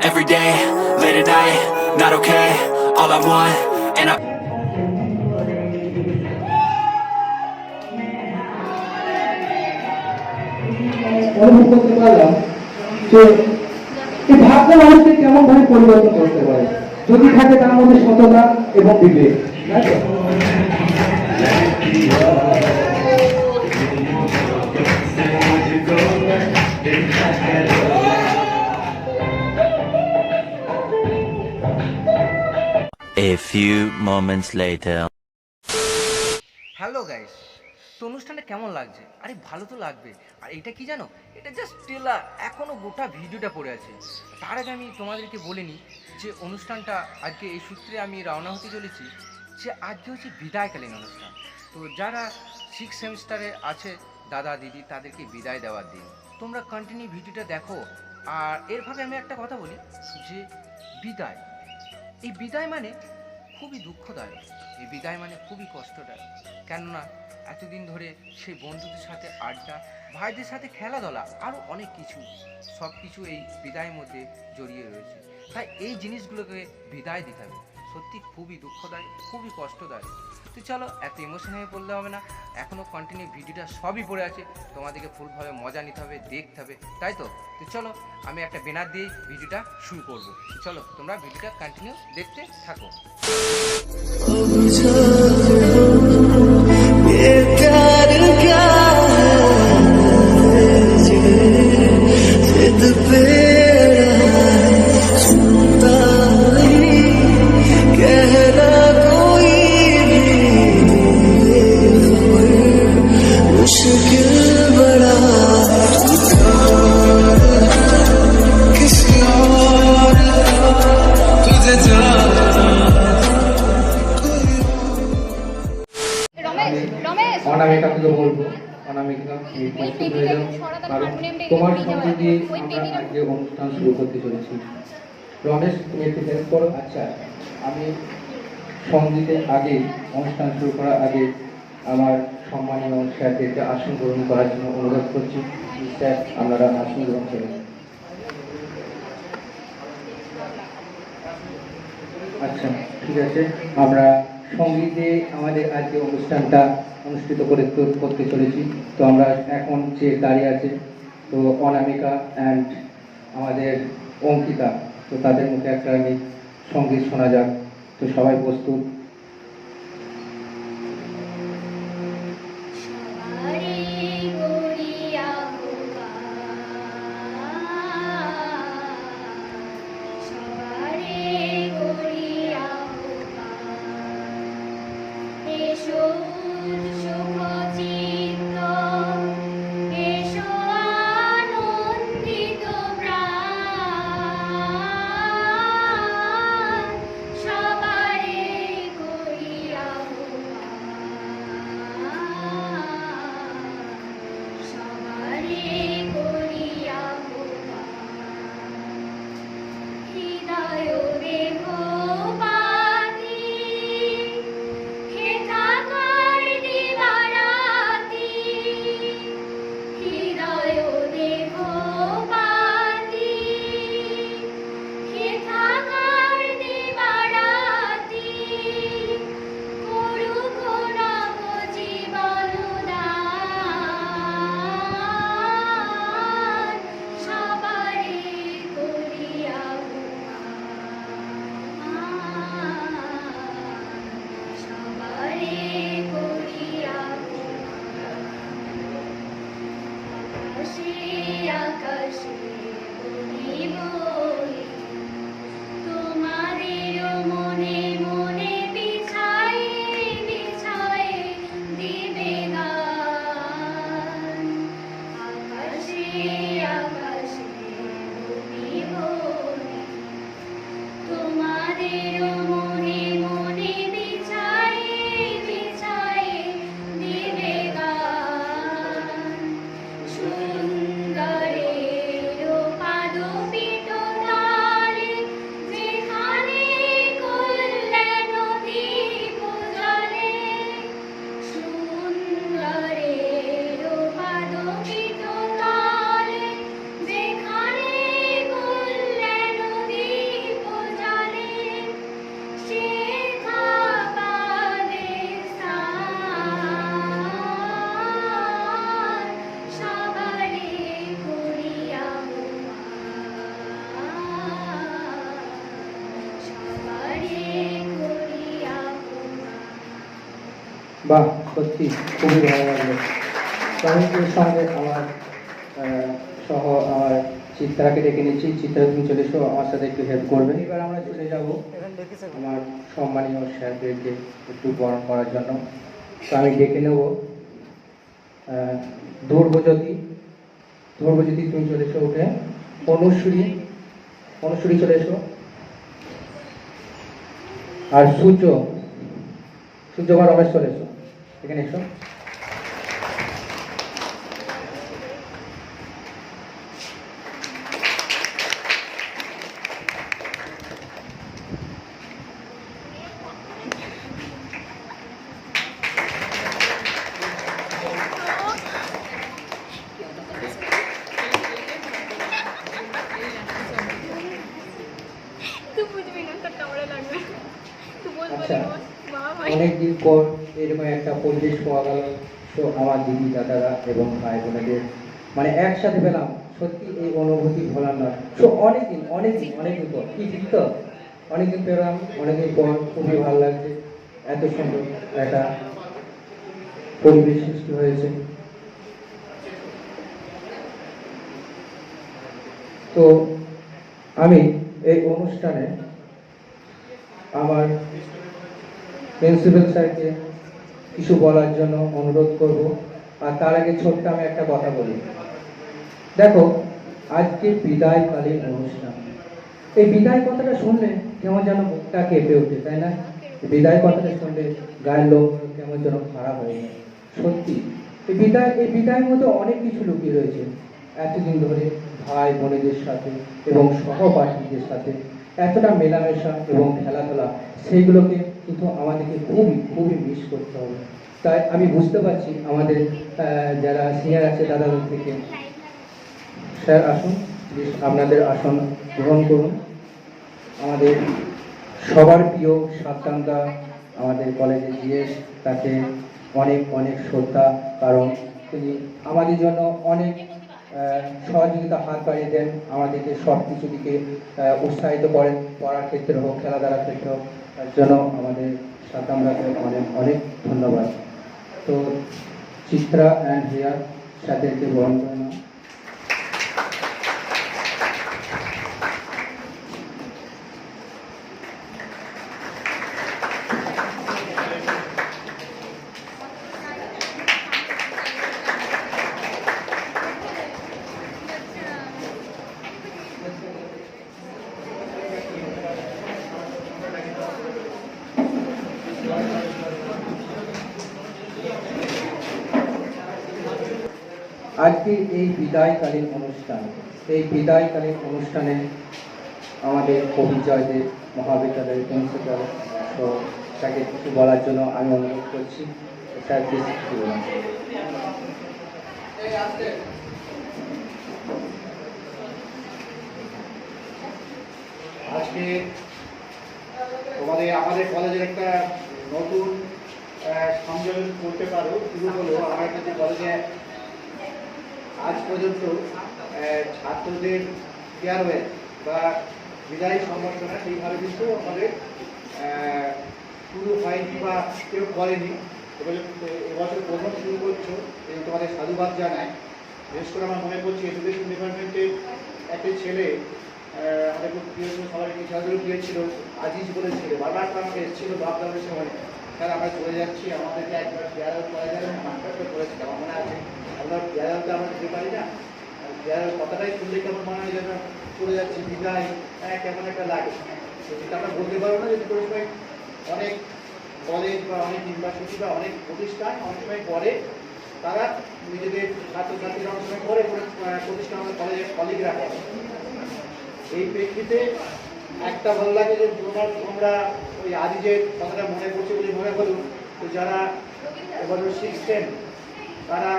every day, late at night, not okay. All I want, and I অনুভব করতে পারলাম যে এই ভাবনা মানুষকে কেমন ভাবে পরিবর্তন করতে পারে যদি থাকে তার মধ্যে সততা এবং বিবেক। A few moments later. Hello guys, তো অনুষ্ঠানটা কেমন লাগছে? আরে ভালো তো লাগবে। আর এটা কি জানো, এটা জাস্ট ট্রেলার, এখনও গোটা ভিডিওটা পড়ে আছে। তার আগে আমি তোমাদেরকে বলে নিই যে অনুষ্ঠানটা আজকে এই সূত্রে আমি রওনা হতে চলেছি যে আজকে হচ্ছে বিদায়কালীন অনুষ্ঠান। তো যারা 6 সেমিস্টারে আছে দাদা দিদি, তাদেরকে বিদায় দেওয়ার দিন। তোমরা কন্টিনিউ ভিডিওটা দেখো। আর এর ভাগে আমি একটা কথা বলি যে বিদায়, এই বিদায় মানে খুবই দুঃখদায়ক, এই বিদায় মানে খুবই কষ্টদায়ক। কেননা এতদিন ধরে সেই বন্ধুদের সাথে আড্ডা, ভাইদের সাথে খেলাধুলা, আরও অনেক কিছু, সব কিছু এই বিদায়ের মধ্যে জড়িয়ে রয়েছে। তাই এই জিনিসগুলোকে বিদায় দিতে হবে, সত্যি খুবই দুঃখদায়ক, খুবই কষ্টদায়ক। তো চলো, এত ইমোশন হয়ে পড়লে হবে না, এখনও কন্টিনিউ ভিডিওটা সবই পড়ে আছে, তোমাদেরকে ফুলভাবে মজা নিতে হবে, দেখতে হবে, তাই তো? তো চলো, আমি একটা ব্যানার দিয়ে ভিডিওটা শুরু করবো। চলো, তোমরা ভিডিওটা কন্টিনিউ দেখতে থাকো। অনামিকাকে বলবো, অনামিকা কারণ তোমার সঙ্গে দিয়ে আমরা আজকে অনুষ্ঠান শুরু করতে চলেছি। রমেশ, তুমি একটু হেল্প করো। আচ্ছা, আমি সঙ্গীতের আগে, অনুষ্ঠান শুরু করার আগে আমার সম্মানীয় স্যারদেরকে আসন গ্রহণ করার জন্য অনুরোধ করছি। স্যার, আপনারা আসন গ্রহণ করুন। আচ্ছা, ঠিক আছে, আমরা সঙ্গীতে আমাদের আজকে অনুষ্ঠানটা অনুষ্ঠিত করতে চলেছি। তো আমরা এখন যে দাঁড়িয়ে আছে, তো অনামিকা অ্যান্ড আমাদের অঙ্কিতা, তো তাদের মুখে একটা আমি সঙ্গীত শোনা যাক। তো সবাই প্রস্তুত? দেহ বাতি, হে থাকার দিবা বাহ, সত্যি খুবই ভালো লাগলো। তো আমি এর সঙ্গে আমার সহ আমার চিত্রাকে ডেকে নিচ্ছি। চিত্রা, তুমি চলে এসো, আমার সাথে একটু হেল্প করবে। এবার আমরা চলে যাব আমার সম্মানীয় স্যারদেরকে একটু বরণ করার জন্য। তো আমি ডেকে নেব ধ্রুবজ্যোতি। ধ্রুবজ্যোতি, তুমি চলে এসো উঠে। অনুশ্রী, অনুশ্রী চলে এসো। আর সূর্য, সূর্য বা রমেশ চলে এসো, এখানে এসো। আচ্ছা, অনেকদিন পর এরকম একটা পরিবেশ পাওয়া গেল। তো আমার দিদি দাদারা এবং ভাই বোনেদের মানে একসাথে পেলাম, সত্যি এই অনুভূতি ভোলার নয়। তো অনেকদিন পর, কি ঠিক তো, অনেকদিন পেলাম, অনেকদিন পর, খুবই ভালো লাগছে। এত সুন্দর একটা পরিবেশ সৃষ্টি হয়েছে। তো আমি এই অনুষ্ঠানে আমার প্রিন্সিপাল স্যারকে কিছু বলার জন্য অনুরোধ করব। আর তার আগে ছোট্ট আমি একটা কথা বলি। দেখো, আজকে বিদায়কালীন অনুষ্ঠান, এই বিদায় কথাটা শুনলে কেমন যেন মুখটা কেঁপে ওঠে, তাই না? বিদায় কথাটা শুনলে গায়ের লোক কেমন যেন খারাপ হয়ে যায়। সত্যি এই বিদায়ের মধ্যে অনেক কিছু লুকিয়ে রয়েছে। এতদিন ধরে ভাই বোনেদের সাথে এবং সহপাঠীদের সাথে এতটা মেলামেশা এবং খেলাধুলা, সেইগুলোকে কিন্তু আমাদেরকে খুবই মিস করতে হবে। তাই আমি বুঝতে পারছি আমাদের যারা সিনিয়র আছে দাদাদের থেকে। স্যার আসুন, প্লিজ আপনাদের আসন গ্রহণ করুন। আমাদের সবার প্রিয় সাতকান্দা আমাদের কলেজে জিএস, তাকে অনেক শ্রদ্ধা, কারণ তিনি আমাদের জন্য অনেক সহযোগিতা হাত বাড়িয়ে দেন, আমাদেরকে সব কিছু দিকে উৎসাহিত করেন, পড়ার ক্ষেত্রে হোক, খেলাধুলার ক্ষেত্রে হোক। তার জন্য আমাদের সাতকান্দাকে অনেক ধন্যবাদ। তো চিত্রা অ্যান্ড হেয়ার সাথে বরণ করে না। আজকে এই বিদায়কালীন অনুষ্ঠানে আমাদের কবি জয়দেব মহাবিদ্যালয়ের প্রিন্সিপাল, তো তাকে কিছু বলার জন্য আমি অনুরোধ করছি। স্যার প্লিজ কিছু বলুন। আজকে আমাদের কলেজের একটা নতুন সংযোজন করতে পারো শুরু হলো। আমার কাছে কলেজে আজ পর্যন্ত ছাত্রদের ফেয়ারওয়েল বা বিদায় সংবর্ধনা সেইভাবে কিন্তু আমাদের শুরু হয়নি বা কেউ করেনি। এবছর প্রথম শুরু করছো, এবং তোমাদের সাধুবাদ জানায়। বিশেষ করে আমার মনে করছি এডুকেশন ডিপার্টমেন্টের একটা ছেলে, আমাদের খুব প্রিয় ছিল, সবাই খেলাধুলো প্রিয় আজিজ বলে ছিল, বারবার আমাকে এসেছিল লকডাউনের সময়, স্যার আমরা চলে যাচ্ছি, আমাদেরকে একবার ফেয়ারওয়েল করা যাবে। মাস্টারটা করেছিল, আমার মনে আছে। আমরা ফেয়ারওয়েলটা আমরা দিতে পারি না, ফেয়ারওয়েল কথাটাই শুনলে কেমন মনে হয় যেন চলে যাচ্ছি, বিদায়, কেমন একটা লাগে। সেটা আমরা বলতে পারবো না। যদি কোনো সময় অনেক কলেজ বা অনেক ইউনিভার্সিটি বা অনেক প্রতিষ্ঠান অনেক সময় করে, তারা নিজেদের ছাত্রছাত্রীরা অনেক সময় করে, প্রতিষ্ঠান আমাদের কলেজের কলিগরা করে। এই প্রেক্ষিতে একটা ভালো লাগে যে তোমরা ওই আজিজের কথাটা মনে করছে বলে মনে হলো। তো যারা এবার 6th তারা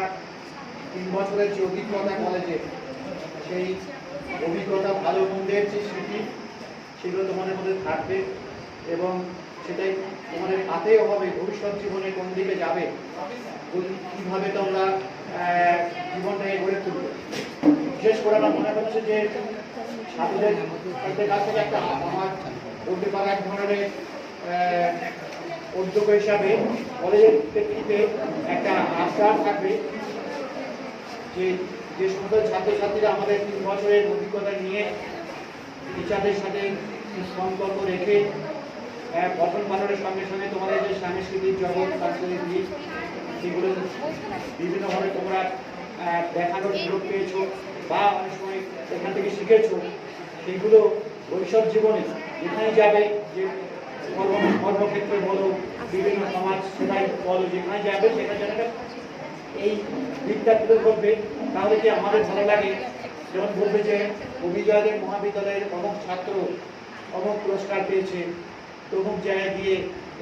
3 বছরের যে অভিজ্ঞতা কলেজে, সেই অভিজ্ঞতা ভালো মন্দের যে স্মৃতি, সেগুলো তোমাদের মধ্যে থাকবে এবং সেটাই তোমাদের হাতেও হবে ভবিষ্যৎ জীবনে কোন দিকে যাবে, কীভাবে তোমরা জীবনটাকে গড়ে তুলবে। বিশেষ করে আমার মনে হচ্ছে যে ছাত্রদের কাছ থেকে একটা আমার বলতে পারা এক ধরনের উদ্যোগ হিসাবে কলেজের প্রেক্ষিতে একটা আবদার থাকবে যে যে সমস্ত ছাত্রছাত্রীরা আমাদের 3 বছরের অভিজ্ঞতা নিয়ে টিচারদের সাথে সম্পর্ক রেখে পঠন পাঠনের সঙ্গে সঙ্গে তোমাদের যে সাংস্কৃতিক জগৎ সাংস্কৃতিক দিক সেগুলো বিভিন্নভাবে তোমরা দেখানোর সুযোগ পেয়েছো বা অনেক সময় এখান থেকে শিখেছো, সেগুলো ভবিষ্যৎ জীবনে যেখানে যাবে, যে কর্মক্ষেত্রে বলো, বিভিন্ন সমাজ সেবায় বলো, যেখানে যাবে সেখানে যেন এই দিকটা তুলে ধরবে। তাহলে কি আমাদের ভালো লাগে, যেমন বলবে যে অভিজয়দের মহাবিদ্যালয়ের অমুক ছাত্র অমুক পুরস্কার পেয়েছে, তমুক জায়গায় গিয়ে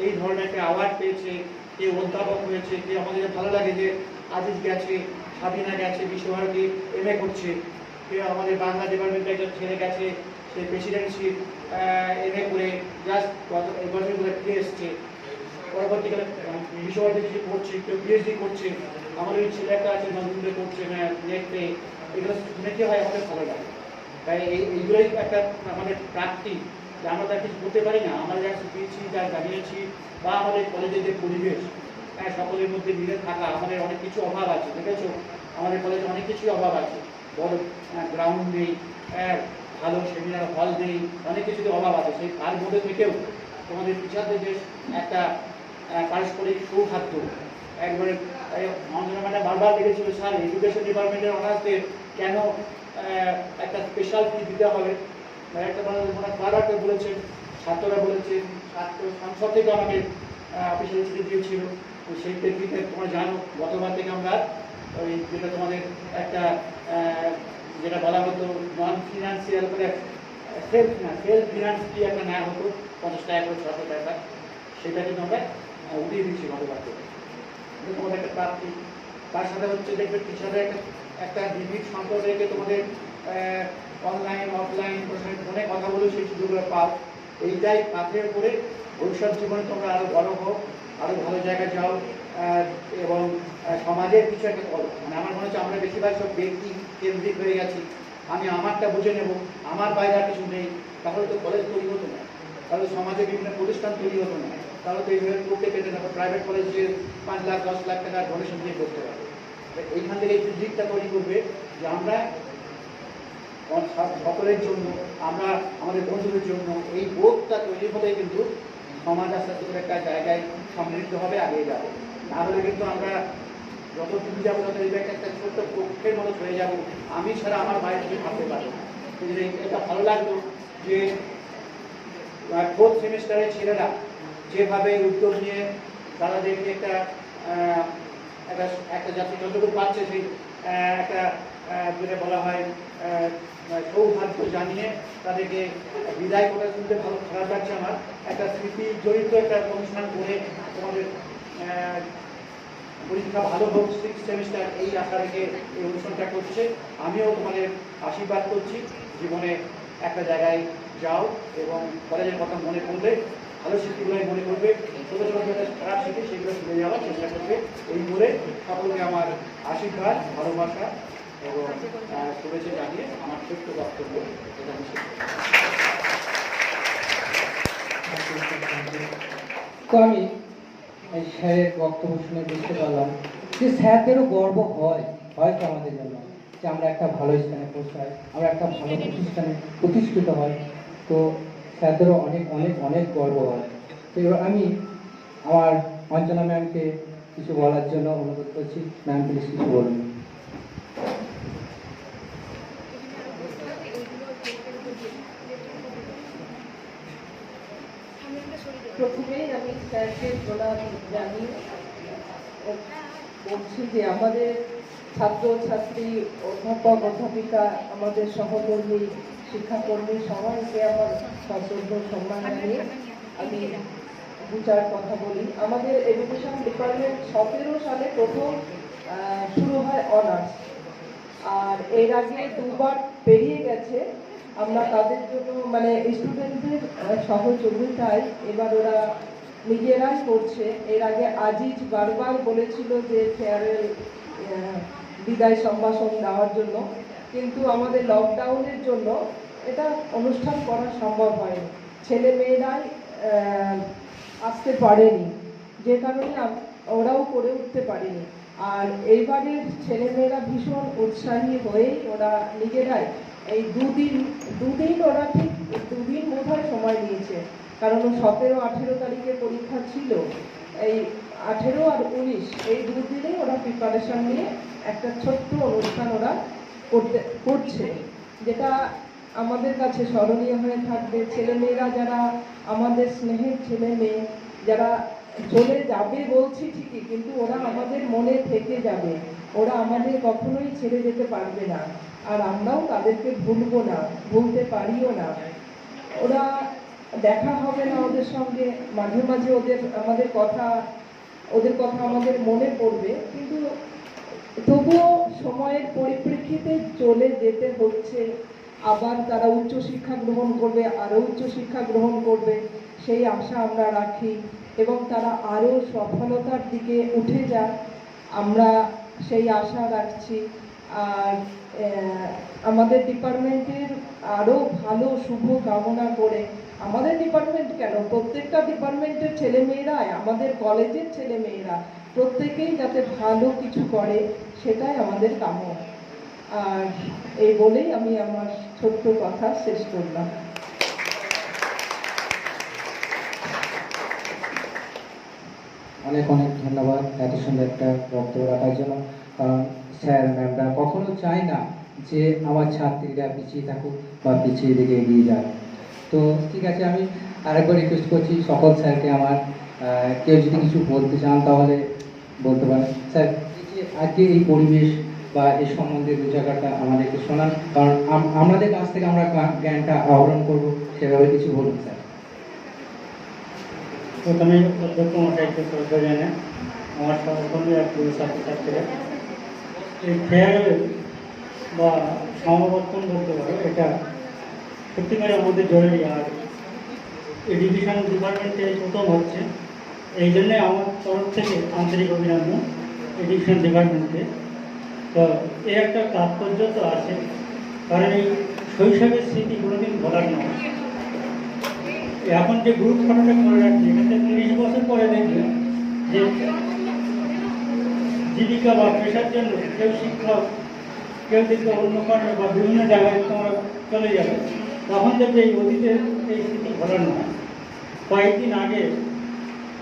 এই ধরনের একটা অ্যাওয়ার্ড পেয়েছে, কেউ অধ্যাপক হয়েছে, কেউ আমাদের ভালো লাগে যে আজিজ গেছে, স্বাধীনা গেছে, বিশ্বভারতী MA করছে, কেউ আমাদের বাংলা ডিপার্টমেন্টে একজন ছেলে গেছে, সে প্রেসিডেন্সি MA করে জাস্ট এই বছরগুলো ফিরে এসছে, পরবর্তীকালে বিশ্বভারতী কিছু করছে, কেউ PhD করছে। আমাদের ওই ছেলে একটা আছে নন্দুরে করছে নেটে, এগুলো শুনে কি হয় আমাদের ভালো লাগে। তাই এইগুলোই একটা আমাদের প্রাপ্তি, যে আমরা তার কিছু করতে পারি না, আমরা যা শিখিয়েছি, যা জানিয়েছি, বা আমাদের কলেজের যে পরিবেশ, সকলের মধ্যে মিলে থাকা, আমাদের অনেক কিছু অভাব আছে, দেখেছো আমাদের কলেজে অনেক কিছুই অভাব আছে, বড় গ্রাউন্ড নেই, ভালো সেমিনার হল নেই, অনেক কিছুতে অভাব আছে। সেই তার মধ্যে থেকেও তোমাদের টিচারদের যে একটা পারস্পরিক সৌহার্দ্য, একবারে মানে বারবার দেখেছিল স্যার এডুকেশন ডিপার্টমেন্টের অনার্সদের কেন একটা স্পেশাল ফি দিতে হবে, একটা বারবার বলেছেন, ছাত্ররা বলেছেন, ছাত্র সংসদ থেকে আমাকে অফিসিয়াল চিঠি দিয়েছিল। তো সেই প্রেক্ষিতে তোমরা জানো গতবার থেকে আমরা ওই যেটা তোমাদের একটা যেটা বলা হতো নন ফিনান্সিয়াল করে সেলফ ফিনান্স কি একটা নেওয়া হতো 50 টাকা করে 600 টাকা, সেটা কিন্তু আমরা উঠিয়ে দিচ্ছি গতবার থেকে। তোমাদের একটা প্রাপ্তি, তার সাথে হচ্ছে দেখবে টিচারের একটা বিবিধ সম্পর্ক রেখে তোমাদের অনলাইন অফলাইন ফোনে কথা বলে সেই সুযোগগুলো পাও। এইটাই পাথের করে ভবিষ্যৎ জীবনে তোমরা আরো বড় হোক, আরো ভালো জায়গায় যাও, এবং সমাজের কিছু একটা করো। মানে আমার মনে হচ্ছে আমরা বেশিরভাগ সব ব্যক্তি কেন্দ্রিক হয়ে গেছি, আমি আমারটা বুঝে নেব, আমার বাইরে আর কিছু নেই, তাহলে তো কলেজ তৈরি হতো না, তাহলে সমাজে বিভিন্ন প্রতিষ্ঠান তৈরি হতো না, তাহলে তো এইভাবে করতে পেতে না। প্রাইভেট কলেজে 5 লাখ 10 লাখ টাকা ডোনেশন দিয়ে করতে পারবে। এইখান থেকে এই দিকটা তৈরি করবে যে আমরা সকলের জন্য, আমরা আমাদের বন্ধুদের জন্য, এই বোধটা তৈরি হলে কিন্তু সমাজ আস্তে আস্তে একটা জায়গায় সমৃদ্ধ হবে, এগিয়ে যাবে। না হলে কিন্তু আমরা যত দূর যাবো তত এই একটা ছোট্ট পক্ষের মতো হয়ে যাব, আমি ছাড়া আমার বাইরে থেকে ভাবতে পারবো না। এটা ভালো লাগলো যে 4th সেমিস্টারের ছেলেরা যেভাবে উদ্যোগ নিয়ে তাদেরকে একটা জাতি যতটুকু পাচ্ছে সেই একটা যেটা বলা হয় সৌভাগ্য জানিয়ে তাদেরকে বিদায় করে শুনতে ভালো খারাপ লাগছে আমার। একটা স্মৃতি জড়িত একটা অনুষ্ঠান করে তোমাদের পরীক্ষা ভালো হোক, 6th সেমিস্টার এই আশা রেখে এই অনুষ্ঠানটা করছে। আমিও তোমাদের আশীর্বাদ করছি, জীবনে একটা জায়গায় যাও এবং কলেজের কথা মনে করলে ভালো স্মৃতিগুলোই মনে করবে, ছোটো ছোটো যেটা খারাপ স্মৃতি সেগুলো ভুলে যাওয়ার চেষ্টা করবে। এই বলে সকলকে আমার আশীর্বাদ, ভালোবাসা এবং শুভেচ্ছা জানিয়ে আমার ছোট্ট বক্তব্য এটা আমি শেষ করছি। তো আমি এই স্যারের বক্তব্য শুনে বুঝতে পারলাম যে স্যারদেরও গর্ব হয় হয়তো আমাদের জন্য, যে আমরা একটা ভালো স্থানে পৌঁছাই, আমরা একটা ভালো প্রতিষ্ঠানে প্রতিষ্ঠিত হয়। তো স্যারদেরও অনেক অনেক অনেক গর্ব হয়। তো এবার আমি আমার অঞ্জনা ম্যামকে কিছু বলার জন্য অনুরোধ করছি। ম্যাম প্লিজ কিছু বলুন। প্রথমেই আমি স্যারকে প্রণাম জানি, বলছি যে আমাদের ছাত্রছাত্রী, অধ্যাপক অধ্যাপিকা, আমাদের সহকর্মী, শিক্ষাকর্মী সবাইকে আমার সশ্রদ্ধ সম্মান জানিয়ে আমি 2-4 কথা বলি। আমাদের এডুকেশন ডিপার্টমেন্ট 17 সালে প্রথম শুরু হয় অনার্স, আর এর আগে 2বার পেরিয়ে গেছে। আমরা তাদের জন্য মানে স্টুডেন্টদের সহযোগিতায় এবার ওরা নিজেরাই করছে। এর আগে আজিজ বারবার বলেছিল যে ফেয়ারওয়েল বিদায় সম্ভাষণ দেওয়ার জন্য, কিন্তু আমাদের লকডাউনের জন্য এটা অনুষ্ঠান করা সম্ভব হয়নি, ছেলে মেয়েরাই আসতে পারেনি। যে কারণে ওরাও করে উঠতে পারেনি। আর এইবারের ছেলেমেয়েরা ভীষণ উৎসাহী হয়ে ওরা নিজেরাই এই দুদিন ওরা ঠিক দুদিন বোধহয় সময় নিয়েছে, কারণ 17-18 তারিখে পরীক্ষা ছিল। এই 18 আর 19 এই দুদিনেই ওরা প্রিপারেশন নিয়ে একটা ছোট্ট অনুষ্ঠান ওরা করছে, যেটা আমাদের কাছে স্মরণীয় হয়ে থাকবে। ছেলেমেয়েরা যারা আমাদের স্নেহের ছেলে মেয়ে, যারা চলে যাবে বলছি ঠিকই, কিন্তু ওরা আমাদের মনে থেকে যাবে, ওরা আমাদের কখনোই ছেড়ে যেতে পারবে না, আর আমরাও তাদেরকে ভুলবো না, ভুলতে পারিও না। ওরা দেখা হবে না ওদের সঙ্গে, মাঝে মাঝে ওদের কথা আমাদের মনে পড়বে, কিন্তু তবুও সময়ের পরিপ্রেক্ষিতে চলে যেতে হচ্ছে। আবার তারা উচ্চশিক্ষা গ্রহণ করবে, আরও উচ্চশিক্ষা গ্রহণ করবে, সেই আশা আমরা রাখি, এবং তারা আরও সফলতার দিকে উঠে যাক, আমরা সেই আশা রাখছি। আর আমাদের ডিপার্টমেন্টের আরও ভালো শুভ কামনা করে, আমাদের ডিপার্টমেন্ট কেন, প্রত্যেকটা ডিপার্টমেন্টের ছেলেমেয়েরাই, আমাদের কলেজের ছেলেমেয়েরা প্রত্যেকেই যাতে ভালো কিছু করে, সেটাই আমাদের কাম্য। আর এই বলেই আমি আমার ছোট্ট কথা শেষ করলাম। অনেক অনেক ধন্যবাদ এত সুন্দর একটা বক্তব্য রাখার জন্য। কারণ স্যার ম্যামরা কখনো চায় না যে আমার ছাত্রীরা পিছিয়ে থাকুক বা পিছিয়ে দিকে এগিয়ে যাক। তো ঠিক আছে, আমি আরেকবার রিকোয়েস্ট করছি সকল স্যারকে আমার, কেউ যদি কিছু বলতে চান তাহলে বলতে পারেন। স্যার, এই যে আজকে এই পরিবেশ বা এই সম্বন্ধে দু জায়গাটা আমাদেরকে শোনান, কারণ আমাদের কাছ থেকে আমরা জ্ঞানটা আহরণ করবো, সেভাবে কিছু বলুন স্যার। প্রথমে অধ্যক্ষ মশাইকে শ্রদ্ধা জানাই, আমার সহকর্মী আর পুরো ছাত্রছাত্রীরা। এই ফেয়ারওয়েল বা সমাবর্তন বলতে পারো, এটা সত্যিকারে আমাদের জরুরি। আর এডুকেশন ডিপার্টমেন্টে প্রথম হচ্ছে, এই জন্যে আমার তরফ থেকে আন্তরিক অভিনন্দন এডুকেশন ডিপার্টমেন্টে। তো এর একটা তাৎপর্য তো আছে, কারণ এই শৈশবের স্মৃতি কোনোদিন ভোলার নয়। এখন যে গ্রুপ ফটোটা করে রাখছে, এখানে 30 বছর পরে দেখবে যে জীবিকা বা পেশার জন্য কেউ শিক্ষক, কেউ দেখবে অন্য কর্মে বা বিভিন্ন জায়গায় তোমরা চলে যাবে, তখন দেখবে এই অতীতের এই স্মৃতি ভোলার নয়। কয়েকদিন আগে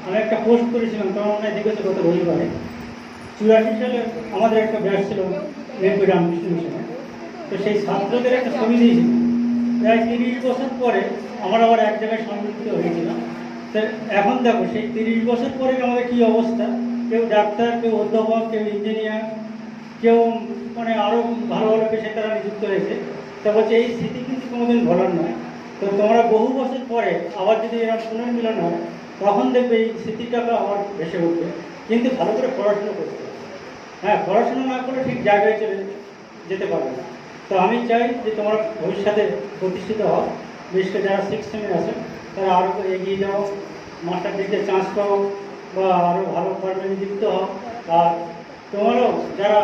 আমি একটা পোস্ট করেছিলাম, তোমার মনে হয় দেখেছো, গত রবিবারে 84 সালে আমাদের একটা ব্যাচ ছিল মেঘবি রামকৃষ্ণ মিশনে। তো সেই ছাত্রদের একটা ছবি দিয়েছিল। প্রায় 30 বছর পরে আমরা আবার এক জায়গায় সংযুক্ত হয়েছিলাম। তো এখন দেখো সেই 30 বছর পরে আমাদের কী অবস্থা, কেউ ডাক্তার, কেউ অধ্যাপক, কেউ ইঞ্জিনিয়ার, কেউ মানে আরও ভালো ভালো পেশায় তারা নিযুক্ত হয়েছে। তা বলছে এই স্মৃতি কিন্তু কোনোদিন ভোলার নয়। তো তোমরা বহু বছর পরে আবার যদি এরা পুনর্মিলন হয়, তখন দেখবে এই স্মৃতিটাকে আবার ভেসে উঠবে। কিন্তু ভালো করে পড়াশোনা করতে হবে। হ্যাঁ, পড়াশোনা না করে ঠিক জায়গায় চলে যেতে পারবে না। তো আমি চাই যে তোমরা ভবিষ্যতে প্রতিষ্ঠিত হও, বিশেষ করে যারা 6th সেমে আছে তারা আরও এগিয়ে যাও, মাস্টার ডিগ্রিতে চান্স পাও বা আরও ভালো কর্মে নিযুক্ত হও। আর তোমারও যারা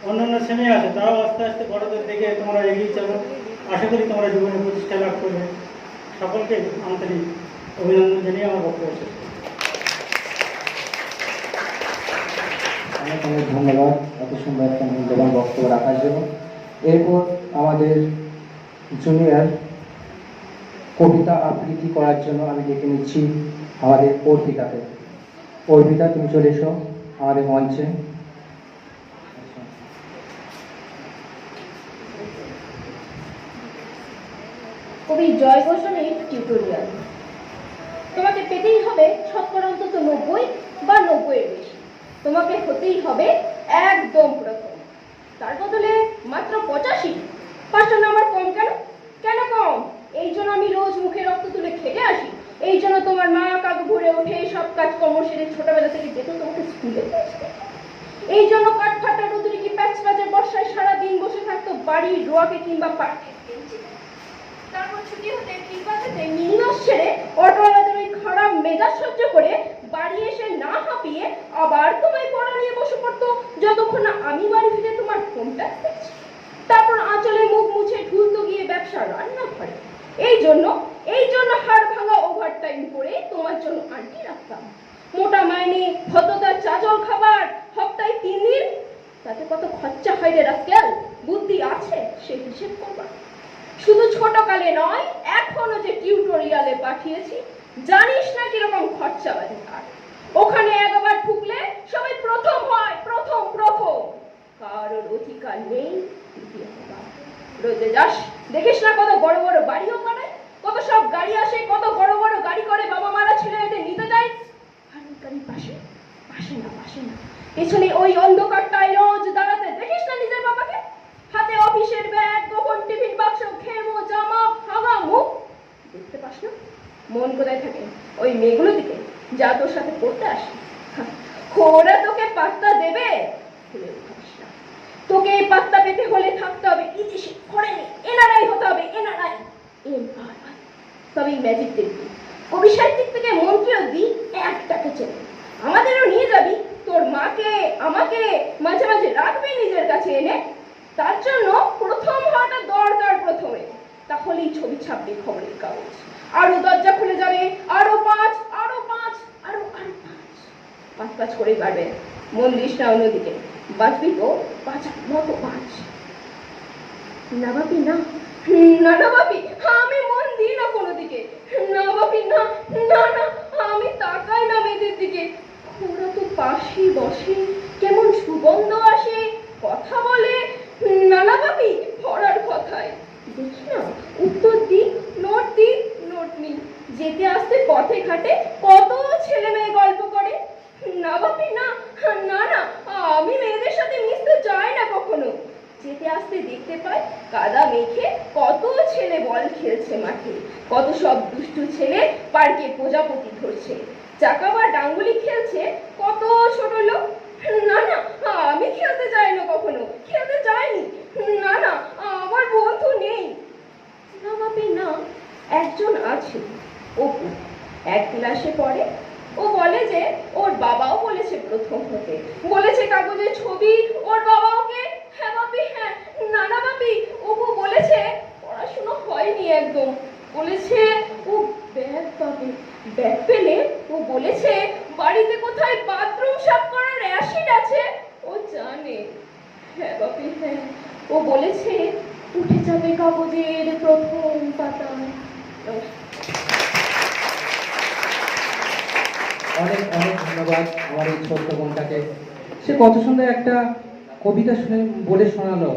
অন্যান্য সেমে আছে তারাও আস্তে আস্তে বড়দের দিকে তোমরা এগিয়ে চলো। আশা করি তোমরা জীবনে প্রতিষ্ঠা লাভ করবে। সকলকে আন্তরিক অভিনন্দন জানিয়ে আমার বক্তব্য শেষ করছি। অনেক অনেক ধন্যবাদ এত সুন্দর একটা মূল্যবান বক্তব্য রাখার জন্য। এরপর আমাদের জুনিয়র কবিতা আবৃত্তি করার জন্য আমি ডেকে নিচ্ছি আমাদের অর্পিতাকে। অর্পিতা, তুমি চলে এসো আমাদের মঞ্চে। কবি জয় গোস্বামীর টিউটোরিয়াল। তোমাকে পেতেই হবে শতকরা অন্তত 90 বা 90-এর বেশি। তোমাকে হতেই হবে একদম প্রথম। তার বদলে মাত্র 85। 5টা নাম্বার কম কেন? কেন কম? এই জন্য আমি রোজ মুখে রক্ত তুলে খেটে আসি। এই জন্য তোমার মা কাকু ঘুরে ওঠে সব কাজ কর্ম সেরে ছোটবেলা থেকে যেত তোমাকে স্কুলে। এই জন্য কাঠফাটা রোদুরি কি প্যাচ প্যাচে বর্ষায় সারাদিন বসে থাকতো বাড়ির রোয়াকে কিংবা পার্কে। তারপর ছুটি হতে কিংবাতে মিনিমাস ছেড়ে অটোওয়ালাদের ওই খারাপ মেজাজ সহ্য করে বাড়ি এসে না হাঁপিয়ে আবার তোমায় পড়া নিয়ে বসে পড়তো, যতক্ষণ না আমি বাড়ি ফিরে তোমার ফোনটা দেখছি। তারপর আঁচলে মুখ মুছে ঢুলতো গিয়ে ব্যবসা রান্না করে। এই জন্য হাড় ভাঙা ওভারটাইম করে তোমার জন্য আন্টি রাখতাম। মোটা মাইনে, ভদ্রতার চাজল খাবার, সপ্তাহে 3 দিন, তাতে কত খরচা হয় রে রাস্কেল? বুদ্ধি আছে সে হিসেব করবা। শুধু ছোটকালে নয়, এখনো যে টিউটোরিয়ালে পাঠিয়েছি, জানিস না কিরকম খরচা বাজে তার। ওখানে একবার ঢুকলে সবাই প্রথম হয়, প্রথম প্রথম, কারোর অধিকার নেই দ্বিতীয় হবার। রোজে যাস, দেখিস না কত বড় বড় বাড়িও বানায়, কত সব গাড়ি আসে, কত বড় বড় গাড়ি করে বাবা মারা ছেলেদের নিতে যায়। আর ওই গাড়ি পাশে পাশে না পেছনে ওই অন্ধকারটায় রোজ দাঁড়াতে দেখিস না নিজের বাবাকে? হাতে অফিসের ব্যাগ, গোপন টিফিন বাক্স, খেমো জামা, ভাঙা মুখ, দেখতে পাস না? মন কোথায় থাকে ওই মেয়েগুলো দিকে যা তোর সাথে পড়তে আসে? ওরা তোকে পাত্তা দেবে? তোকে এই পাত্তা পেতে হলে থাকতে হবে ইতিসি ফরেনি, এনআরআই হতে হবে, এনআরআই, তবেই ম্যাজিক দেখবি। কবি সাহিত্যিক থেকে মন্ত্রীও দি একটাকে চেনে। আমাদেরও নিয়ে যাবি, তোর মাকে আমাকে মাঝে মাঝে রাখবি নিজের কাছে এনে। তার জন্য প্রথম হওয়াটা দরকার প্রথমে, তাহলেই ছবি ছাপবে খবরের কাগজ। আরো দরজা খুলে যাবে, আরো 5, আরো 5, আরো 5 করেই বাড়বে। মন দিস না অন্যদিকে, বাঁচবি তো বাঁচার মতো বাঁচ। না বাপি না, না বাপি, আমি মন দিই না কোনো দিকে। না বাপি না, না আমি তাকাই না মেয়েদের দিকে। ওরা তো পাশে বসে, কেমন সুগন্ধ আসে, কথা বলে। না বাপি, পড়ার কথায় দেখি না উত্তর দি, নোট নি। যেতে আসতে পথে ঘাটে কত ছেলে মেয়ে গল্প করে। না বাপি না, আমি মেয়েদের সাথে মিশতে যাই না কখনো। যেতে আসতে দেখতে পাই কাদা মেখে কত ছেলে বল খেলছে মাঠে, কত সব দুষ্টু ছেলে পার্কে প্রজাপতি ধরছে, চাকা বা ডাঙ্গুলি খেলছে কত ছোট লোক। না আমি খেলতে যাই না কখনো, খেলতে যাইনি। না আমার বন্ধু নেই। না বাপি না, একজন আছে, অপু, 1 ক্লাসে পড়ে। ও বলে যে ওর বাবাও বলেছে প্রথম হতে, বলেছে কাগজের ছবি ওর বাবা ওকে। হ্যাঁ বাপি, হ্যাঁ। না বাপি, অপু বলেছে পড়াশোনা হয়নি একদম, বলেছে ও ব্যাগ পাবে, ব্যাগ পেলে ও বলেছে বাড়িতে কোথায় বাথরুম সাফ করার অ্যাসিড আছে ও জানে। হ্যাঁ বাপি, হ্যাঁ। ও বলেছে উঠে যাবে কাগজের প্রথম পাতায়। অনেক অনেক ধন্যবাদ আমার এই ছোট্ট বোনটাকে। সে কত সুন্দর একটা কবিতা শুনে বলে শোনালো।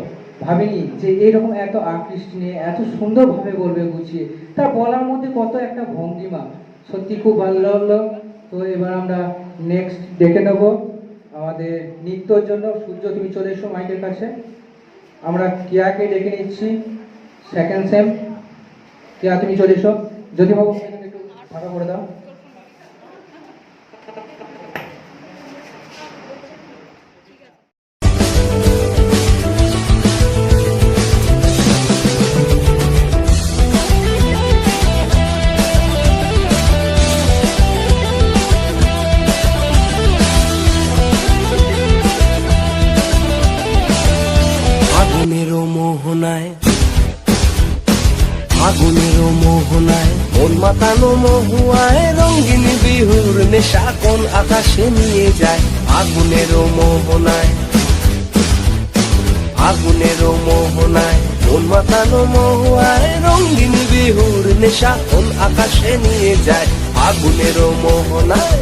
ভাবিনি যে এইরকম এত আকৃষ্টি নিয়ে এত সুন্দরভাবে বলবে গুছিয়ে, তার বলার মধ্যে কত একটা ভঙ্গিমা, সত্যি খুব ভালো লাগলো। তো এবার আমরা নেক্সট ডেকে নেব আমাদের নৃত্যর জন্য। সূর্য, তুমি চলে এসো মাইকের কাছে। আমরা কেয়াকে ডেকে নিচ্ছি, 2nd সেম। কেয়া, তুমি চলে এসো। জ্যোতিবাবু একটু ফাঁকা করে দাও। আগুনেরও মোহনায় মন মাতানো মহুয়ায় রঙিন বিহুর নেশা কোন আকাশে নিয়ে যায়। আগুনেরও মোহনায় মন মাতানো মহুয়ায় রঙিন বিহুর নেশা কোন আকাশে নিয়ে যায়। আগুনেরও মোহনায়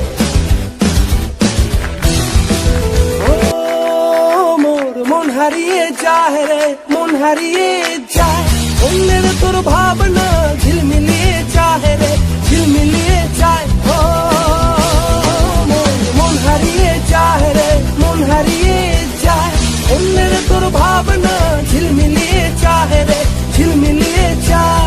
মোর মন হারিয়ে যায় রে, মন হারিয়ে যায়। অন্যের তোর ভাবনা ঝিলমিলিয়ে চাহে রে, ঝিলমিলিয়ে চায়। ও মন হারিয়ে যায় রে, মন হারিয়ে যায়। অন্যের তোর ভাবনা ঝিলমিলিয়ে চাহে রে, ঝিলমিলিয়ে চায়।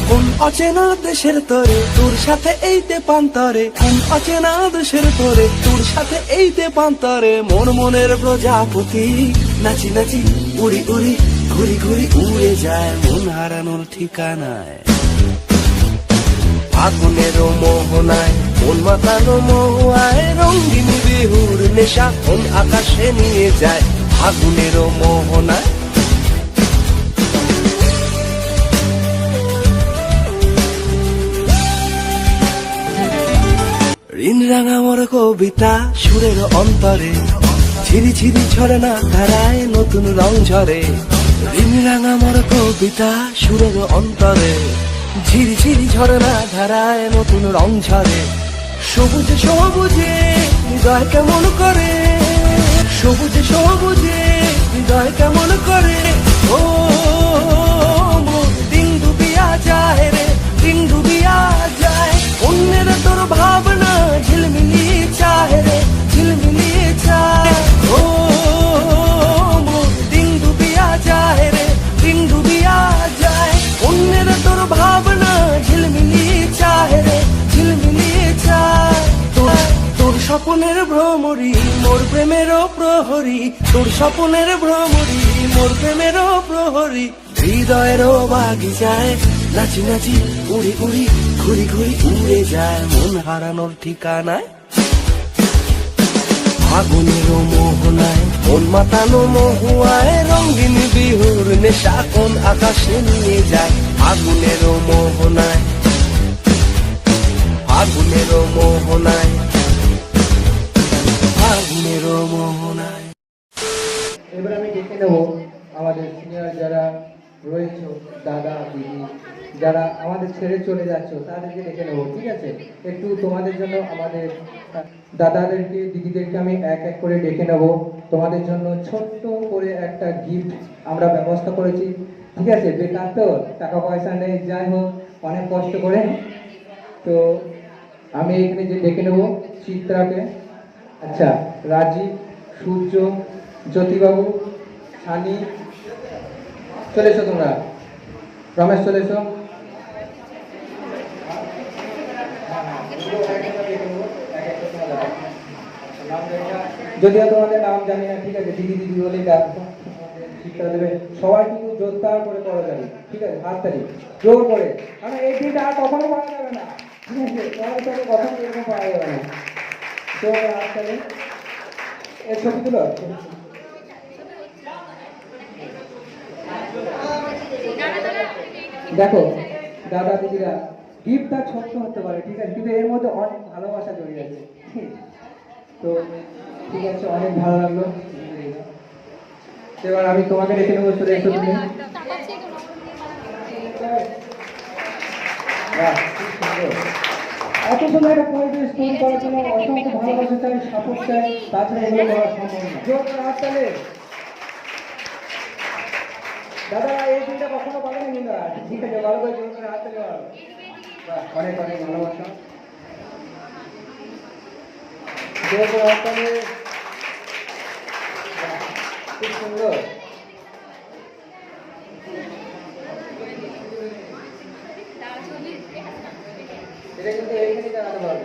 কোন অচেনা দেশের তোরে তোর সাথে এইতে পান্তরে, কোন অচেনা দেশের তোরে তোর সাথে এইতে পান্তরে। মনের প্রজাপতি নাচি নাচি উড়ি উড়ি ঘুরি ঘুরি উড়ে যায় মন হারানোর ঠিকানায়। আগুনেরও মোহনায় মন মাতানো মহুয়ায় রঙিন বিহুর নেশা কোন আকাশে নিয়ে যায়। আগুনেরও মোহনায় ঋণ রাঙা মোর কবিতা সুরের অন্তরে ঝিরি ঝিরি ঝরে না ধারায় নতুন রং ঝরে ঋণ রাঙা মোর কবিতা সুরের অন্তরে ঝিরি ঝিরি ঝরে না ধারায় নতুন রং ঝরে সবুজে সবুজে হৃদয় কেমন করে সবুজে সবুজে হৃদয় কেমন করে ও মোর দিন ডুবিয়া যায় রে দিন ডুবিয়া যায় অন্যের তোর ভাবনা ঝিলমিলিয়ে চায় রে ঝিলমিলিয়ে চায় ও মোর দিন ডুবিয়া যায় রে দিন ডুবিয়া যায় অন্যের তোর ভাবনা ঝিলমিলিয়ে চায় রে ঝিলমিলিয়ে চায় তোর স্বপ্নের ভ্রমরি মোর প্রেমেরও প্রহরী তোর স্বপ্নের ভ্রমরি মোর প্রেমেরও প্রহরী হৃদয়েরও বাগিচায় নাচি নাচি উড়ি উড়ি ঘুরি ঘুরি উড়ে যায় মন হারানোর ঠিকানায় আগুনেরও মোহনায় মন মাতানো মহুয়ায় রঙিন বিহুর নেশা কোন আকাশে নিয়ে যায় আগুনেরও মোহনায় আগুনেরও মোহনায় আগুনেরও মোহনায়। এবার আমি ডেকে নেব আমাদের সিনিয়র যারা রয়েছে দাদা দিদি যারা আমাদের ছেড়ে চলে যাচ্ছে তাদেরকে ডেকে নেবো, ঠিক আছে? একটু তোমাদের জন্য আমাদের দাদাদেরকে দিদিদেরকে আমি এক এক করে ডেকে নেব। তোমাদের জন্য ছোট্ট করে একটা গিফট আমরা ব্যবস্থা করেছি, ঠিক আছে? বেকার তো, টাকা পয়সা নেই, যাই হোক অনেক কষ্ট করে। তো আমি এখানে যে ডেকে নেব চিত্রাকে, আচ্ছা রাজীব, সূর্য, জ্যোতিবাবু, সানি, চলে এসো তোমরা, রমেশ চলে এসো। যদিও তোমাদের নাম জানি না, ঠিক আছে? দিদি দিদি বলেই ডাকবো, শিক্ষা দেবে। সবাই কিন্তু জোরদার করে পড়া যাবে, ঠিক আছে? হাততালি জোর করে, কারণ এই দিনটা আর কখনো পাওয়া যাবে না, ঠিক আছে? তোমাদের সাথে কখনো এরকম পাওয়া যাবে না। জোর করে হাততালি। এর ছবি তুলো। দেখো দাদা দিদিরা, গিফটটা ছোট্ট হতে পারে, ঠিক আছে, কিন্তু এর মধ্যে অনেক ভালোবাসা জড়িয়ে আছে। তো ঠিক আছে, অনেক ভালো লাগলো। এবার আমি তোমাকে ডেকে নেবো, চলে এসো তুমি। এত সুন্দর একটা পরিবেশ তৈরি করার জন্য অসংখ্য ভালোবাসা চাই, সাপোর্ট চাই, তাছাড়া এগুলো করা সম্ভব না। জোর করে হাত তালে। দাদা এই দিনটা কখনো পাবেন না, কিন্তু ঠিক আছে, ভালো করে জোর করে হাত তালে। অনেক অনেক ভালোবাসা, জোর করে হাত তালে। খুব সুন্দর। এটা কিন্তু এইখানেই জানাতে পারবে।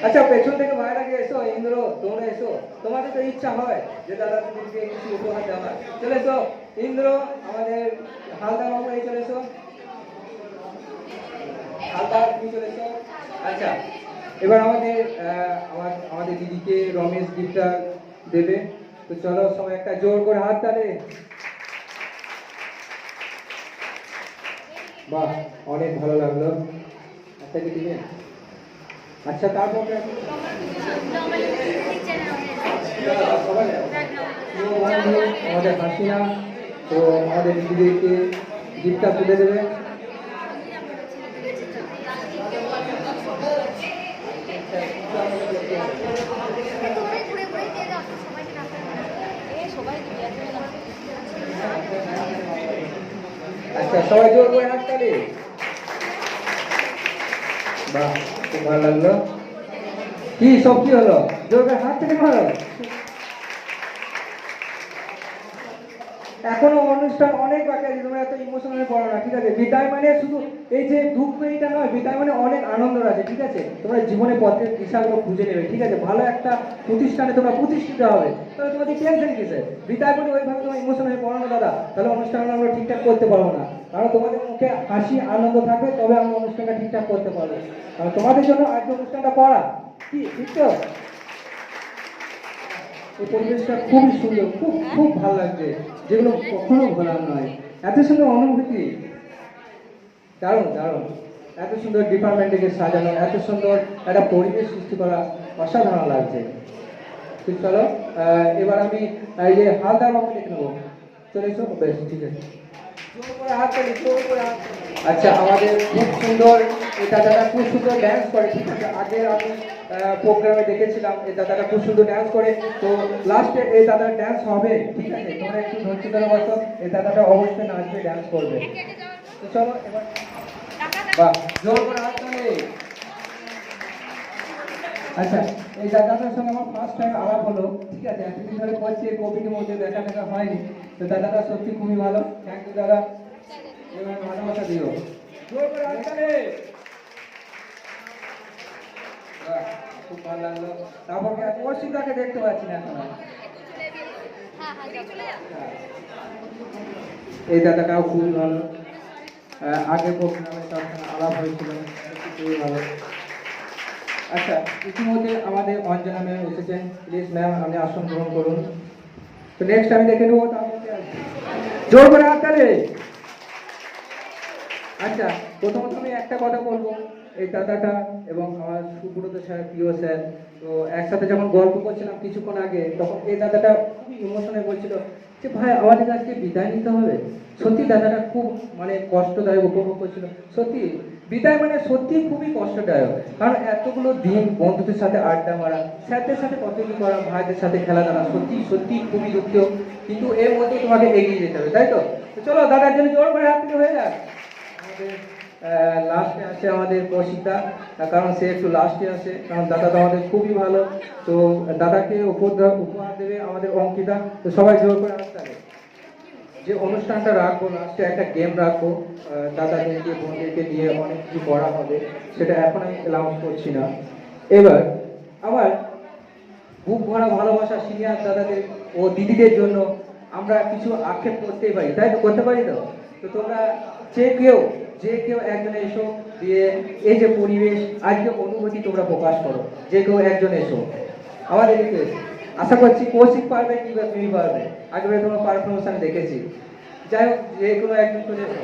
আচ্ছা পেছন থেকে মায়ের আগে এসো, ইন্দ্র তোমরা এসো, তোমাদের তো ইচ্ছা হয় যে দাদা দিদিকে কিছু উপহার দেওয়া। চলে এসো ইন্দ্র, আমাদের হালদার বাবু, এই চলে এসো। হালদার তুমি চলে এসো। আচ্ছা এবার আমাদের দিদিকে রমেশ গিফটটা দেবে। তো চলো সবাই একটা জোর করে হাত তালে। বাহ অনেক ভালো লাগলো। আচ্ছা কি দিবে? আচ্ছা তারপরে আমাদের হাসিনা তো আমাদের দিদিদেরকে গিফটটা তুলে দেবে। আচ্ছা সবাই জোর করে হাত তালি। বাহ খুব ভালো লাগলো। কি সব কি হলো? জোর করে হাত থেকে মারো। এখনো অনুষ্ঠান অনেক বাকি আছে, তোমরা এত ইমোশনাল পড়ো না, ঠিক আছে? বিদায় মানে শুধু এই যে দুঃখ এইটা নয়, বিদায় মানে অনেক আনন্দ আছে, ঠিক আছে? তোমরা জীবনে পথের দিশাগুলো খুঁজে নেবে, ঠিক আছে? ভালো একটা প্রতিষ্ঠানে তোমরা প্রতিষ্ঠিত হবে, তাহলে তোমাদের টেনশন কিসে? বিদায় বলে ওইভাবে তোমার ইমোশনাল পড়ো না দাদা, তাহলে অনুষ্ঠানটা আমরা ঠিকঠাক করতে পারবো না। কারণ তোমাদের মুখে হাসি আনন্দ থাকবে, তবে আমরা অনুষ্ঠানটা ঠিকঠাক করতে পারবো। কারণ তোমাদের জন্য আজকে অনুষ্ঠানটা করা কি ঠিক তো? এই পরিবেশটা খুবই সুন্দর, খুব খুব ভালো লাগছে, যেগুলো কখনো ভোলার নয়। এত সুন্দর অনুভূতি, দারুণ দারুণ। এত সুন্দর ডিপার্টমেন্টকে সাজানো, এত সুন্দর একটা পরিবেশ সৃষ্টি করা, অসাধারণ লাগছে। তো চলো এবার আমি এই যে হালদার বাবু দেখে নেবো, চলে এসো। বেশ, ঠিক আছে, জোর করে হাত তালি, জোর করে হাত তালি। আচ্ছা, আমাদের খুব সুন্দর এই দাদাটা খুব সুন্দর ড্যান্স করে, ঠিক আছে। আগের আমি প্রোগ্রামে দেখেছিলাম এই দাদাটা খুব সুন্দর ড্যান্স করে। তো লাস্টে এই দাদার ড্যান্স হবে, ঠিক আছে। তোমরা একটু ধৈর্য ধরে বসো, এই দাদাটা অবশ্যই নাচবে, ড্যান্স করবে। তো চলো এবার, বাহ, জোর করে হাত তালি। আচ্ছা, এই দাদাটার সঙ্গে আমার ফার্স্ট টাইম আলাপ হলো, ঠিক আছে। এতদিন ধরে করছি, কোভিডের মধ্যে দেখা দেখা হয়নি। তো দাদাটা সত্যি খুবই ভালো। থ্যাংক ইউ দাদা, এবার ভালোবাসা দিও। জোর করে হাত তালি। বাহ, খুব ভালো লাগলো। তারপর অর্ষিতাকে দেখতে পাচ্ছি না এখন। এই দাদাটাও খুবই ভালো, আগে প্রোগ্রামে তার সঙ্গে আলাপ হয়েছিল, খুবই ভালো। আচ্ছা, ইতিমধ্যে আমাদের অঞ্জনা ম্যাম এসেছেন। প্লিজ ম্যাম, আপনি আসন গ্রহণ করুন। তো নেক্সট আমি দেখে নেবো, জোর করে হাত তালি। আচ্ছা, প্রথমত আমি একটা কথা বলবো, এই দাদাটা এবং আমার সুব্রত স্যার, প্রিয় স্যার, তো একসাথে যখন গল্প করছিলাম কিছুক্ষণ আগে, তখন এই দাদাটা খুবই ইমোশনে বলছিল যে ভাই আমাদের আজকে বিদায় নিতে হবে। সত্যি দাদাটা খুব মানে কষ্টদায়ক উপভোগ করছিল। সত্যি বিদায় মানে সত্যি খুবই কষ্টদায়ক, কারণ এতগুলো দিন বন্ধুদের সাথে আড্ডা মারা, স্যারদের সাথে কত কি করা, ভাইদের সাথে খেলাধুলা, সত্যি সত্যি খুবই দুঃখ। কিন্তু এর মধ্যে তোমাকে এগিয়ে যেতে হবে, তাই তো? চলো দাদার জন্য জোর করে হাত হয়ে যাক। আমাদের লাস্টে আসে আমাদের কৌশিকদা, কারণ সে একটু লাস্টে আসে, কারণ দাদা তো আমাদের খুবই ভালো। তো দাদাকে উপহার দেবে আমাদের অঙ্কিতা। তো সবাই জোর করে আসতে হবে। যে অনুষ্ঠানটা রাখবো, লাস্টে একটা গেম রাখবো, দাদাদেরকে বোনদেরকে নিয়ে অনেক কিছু করা হবে, সেটা এখন আমি অ্যানাউন্স করছি না। এবার আবার বুক ভরা ভালোবাসা সিনিয়র দাদাদের ও দিদিদের জন্য আমরা কিছু আক্ষেপ করতেই পারি, তাই তো? করতে পারি তো? তো তোমরা যে কেউ একজন এসো, দিয়ে এই যে পরিবেশ, আজকে অনুভূতি তোমরা প্রকাশ করো, যে কেউ একজন এসো আমাদের এদিকে। আশা করছি কৌশিক পারবে কিংবা তুমি পারবে, আগেবারে তোমার পারফরমেন্স আমি দেখেছি। যাই হোক, যে কোনো একজন চলে এসো।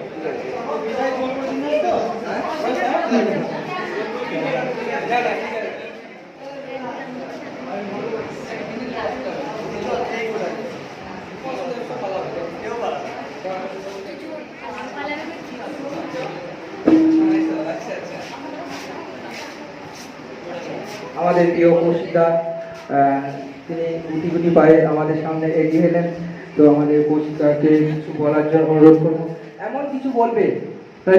আমাদের প্রিয় কৌশিকদা, তিনি গুটি গুটি পায়ে আমাদের সামনে এগিয়ে এলেন। তো আমাদের কৌশিকদাকে কিছু বলার জন্য অনুরোধ করবো। এমন কিছু বলবে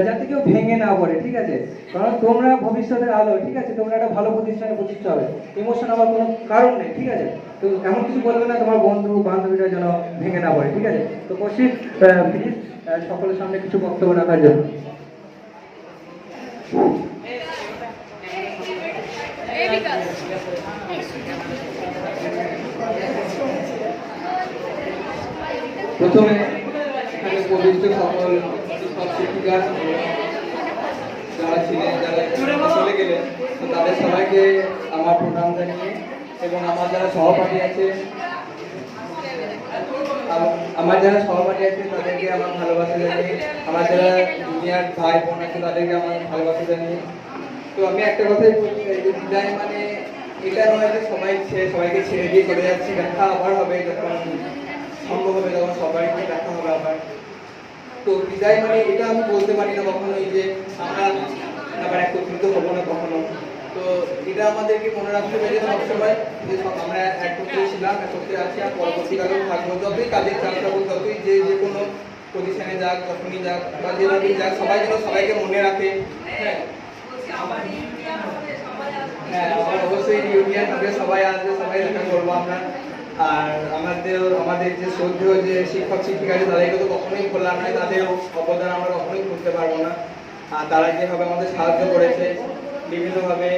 যাতে কেউ ভেঙে না পড়ে, ঠিক আছে? কারণ তোমরা ভবিষ্যতের আলো, ঠিক আছে? তোমরা একটা ভালো প্রতিষ্ঠানে প্রতিষ্ঠা হবে, ইমোশন আমার কোনো কারণ নেই, ঠিক আছে? তো এমন কিছু বলবে না তোমার বন্ধু বান্ধবীরা যেন ভেঙে না পড়ে, ঠিক আছে? তো কৌশিক, প্লিজ সকলের সামনে কিছু বক্তব্য রাখার জন্য। প্রথমে এখানে পবিত্র সকল শিক্ষক শিক্ষিকা যারা ছিলেন, যারা চলে গেলেন, তো তাদের সবাইকে আমার প্রণাম জানিয়ে, এবং আমার যারা সহপাঠী আছে তাদেরকে আমার ভালোবাসা জানিয়ে, আমার যারা জুনিয়র ভাই বোন আছে তাদেরকে আমার ভালোবাসা জানিয়ে। তো আমি একটা কথাই বলতে চাই যে বিদায় মানে এটা নয় যে সবাইকে ছেড়ে দিয়ে চলে যাচ্ছি, দেখা আবার হবে যখন সম্ভব হবে, তখন সবাইকে দেখা হবে আবার। তো বিদায় মানে এটা আমি বলতে পারি না কখনোই যে আমরা আবার একত্রিত হবো না কখনো। তো এটা আমাদেরকে মনে রাখতে হবে যে সবসময় যে আমরা একত্রে ছিলাম, একত্রে আছি, আর পরবর্তীকালেও থাকবো। যতই কাজের চাপ থাকুক, যতই যে কোনো পজিশনে যাক, যখনই যাক বা যেভাবেই যাক, সবাই যেন সবাইকে মনে রাখে। হ্যাঁ, আমার অবশ্যই ইউনিয়ন হবে, সবাই আসবে, সবাই দেখা করবো আমরা। আর আমাদের যে শ্রদ্ধেয় যে শিক্ষক শিক্ষিকা আছে তাদেরকে তো কখনোই ভোলার নয়, তাদের অবদান আমরা কখনোই ভুলতে পারবো না। আর তারা যেভাবে আমাদের সাহায্য করেছে বিভিন্নভাবে,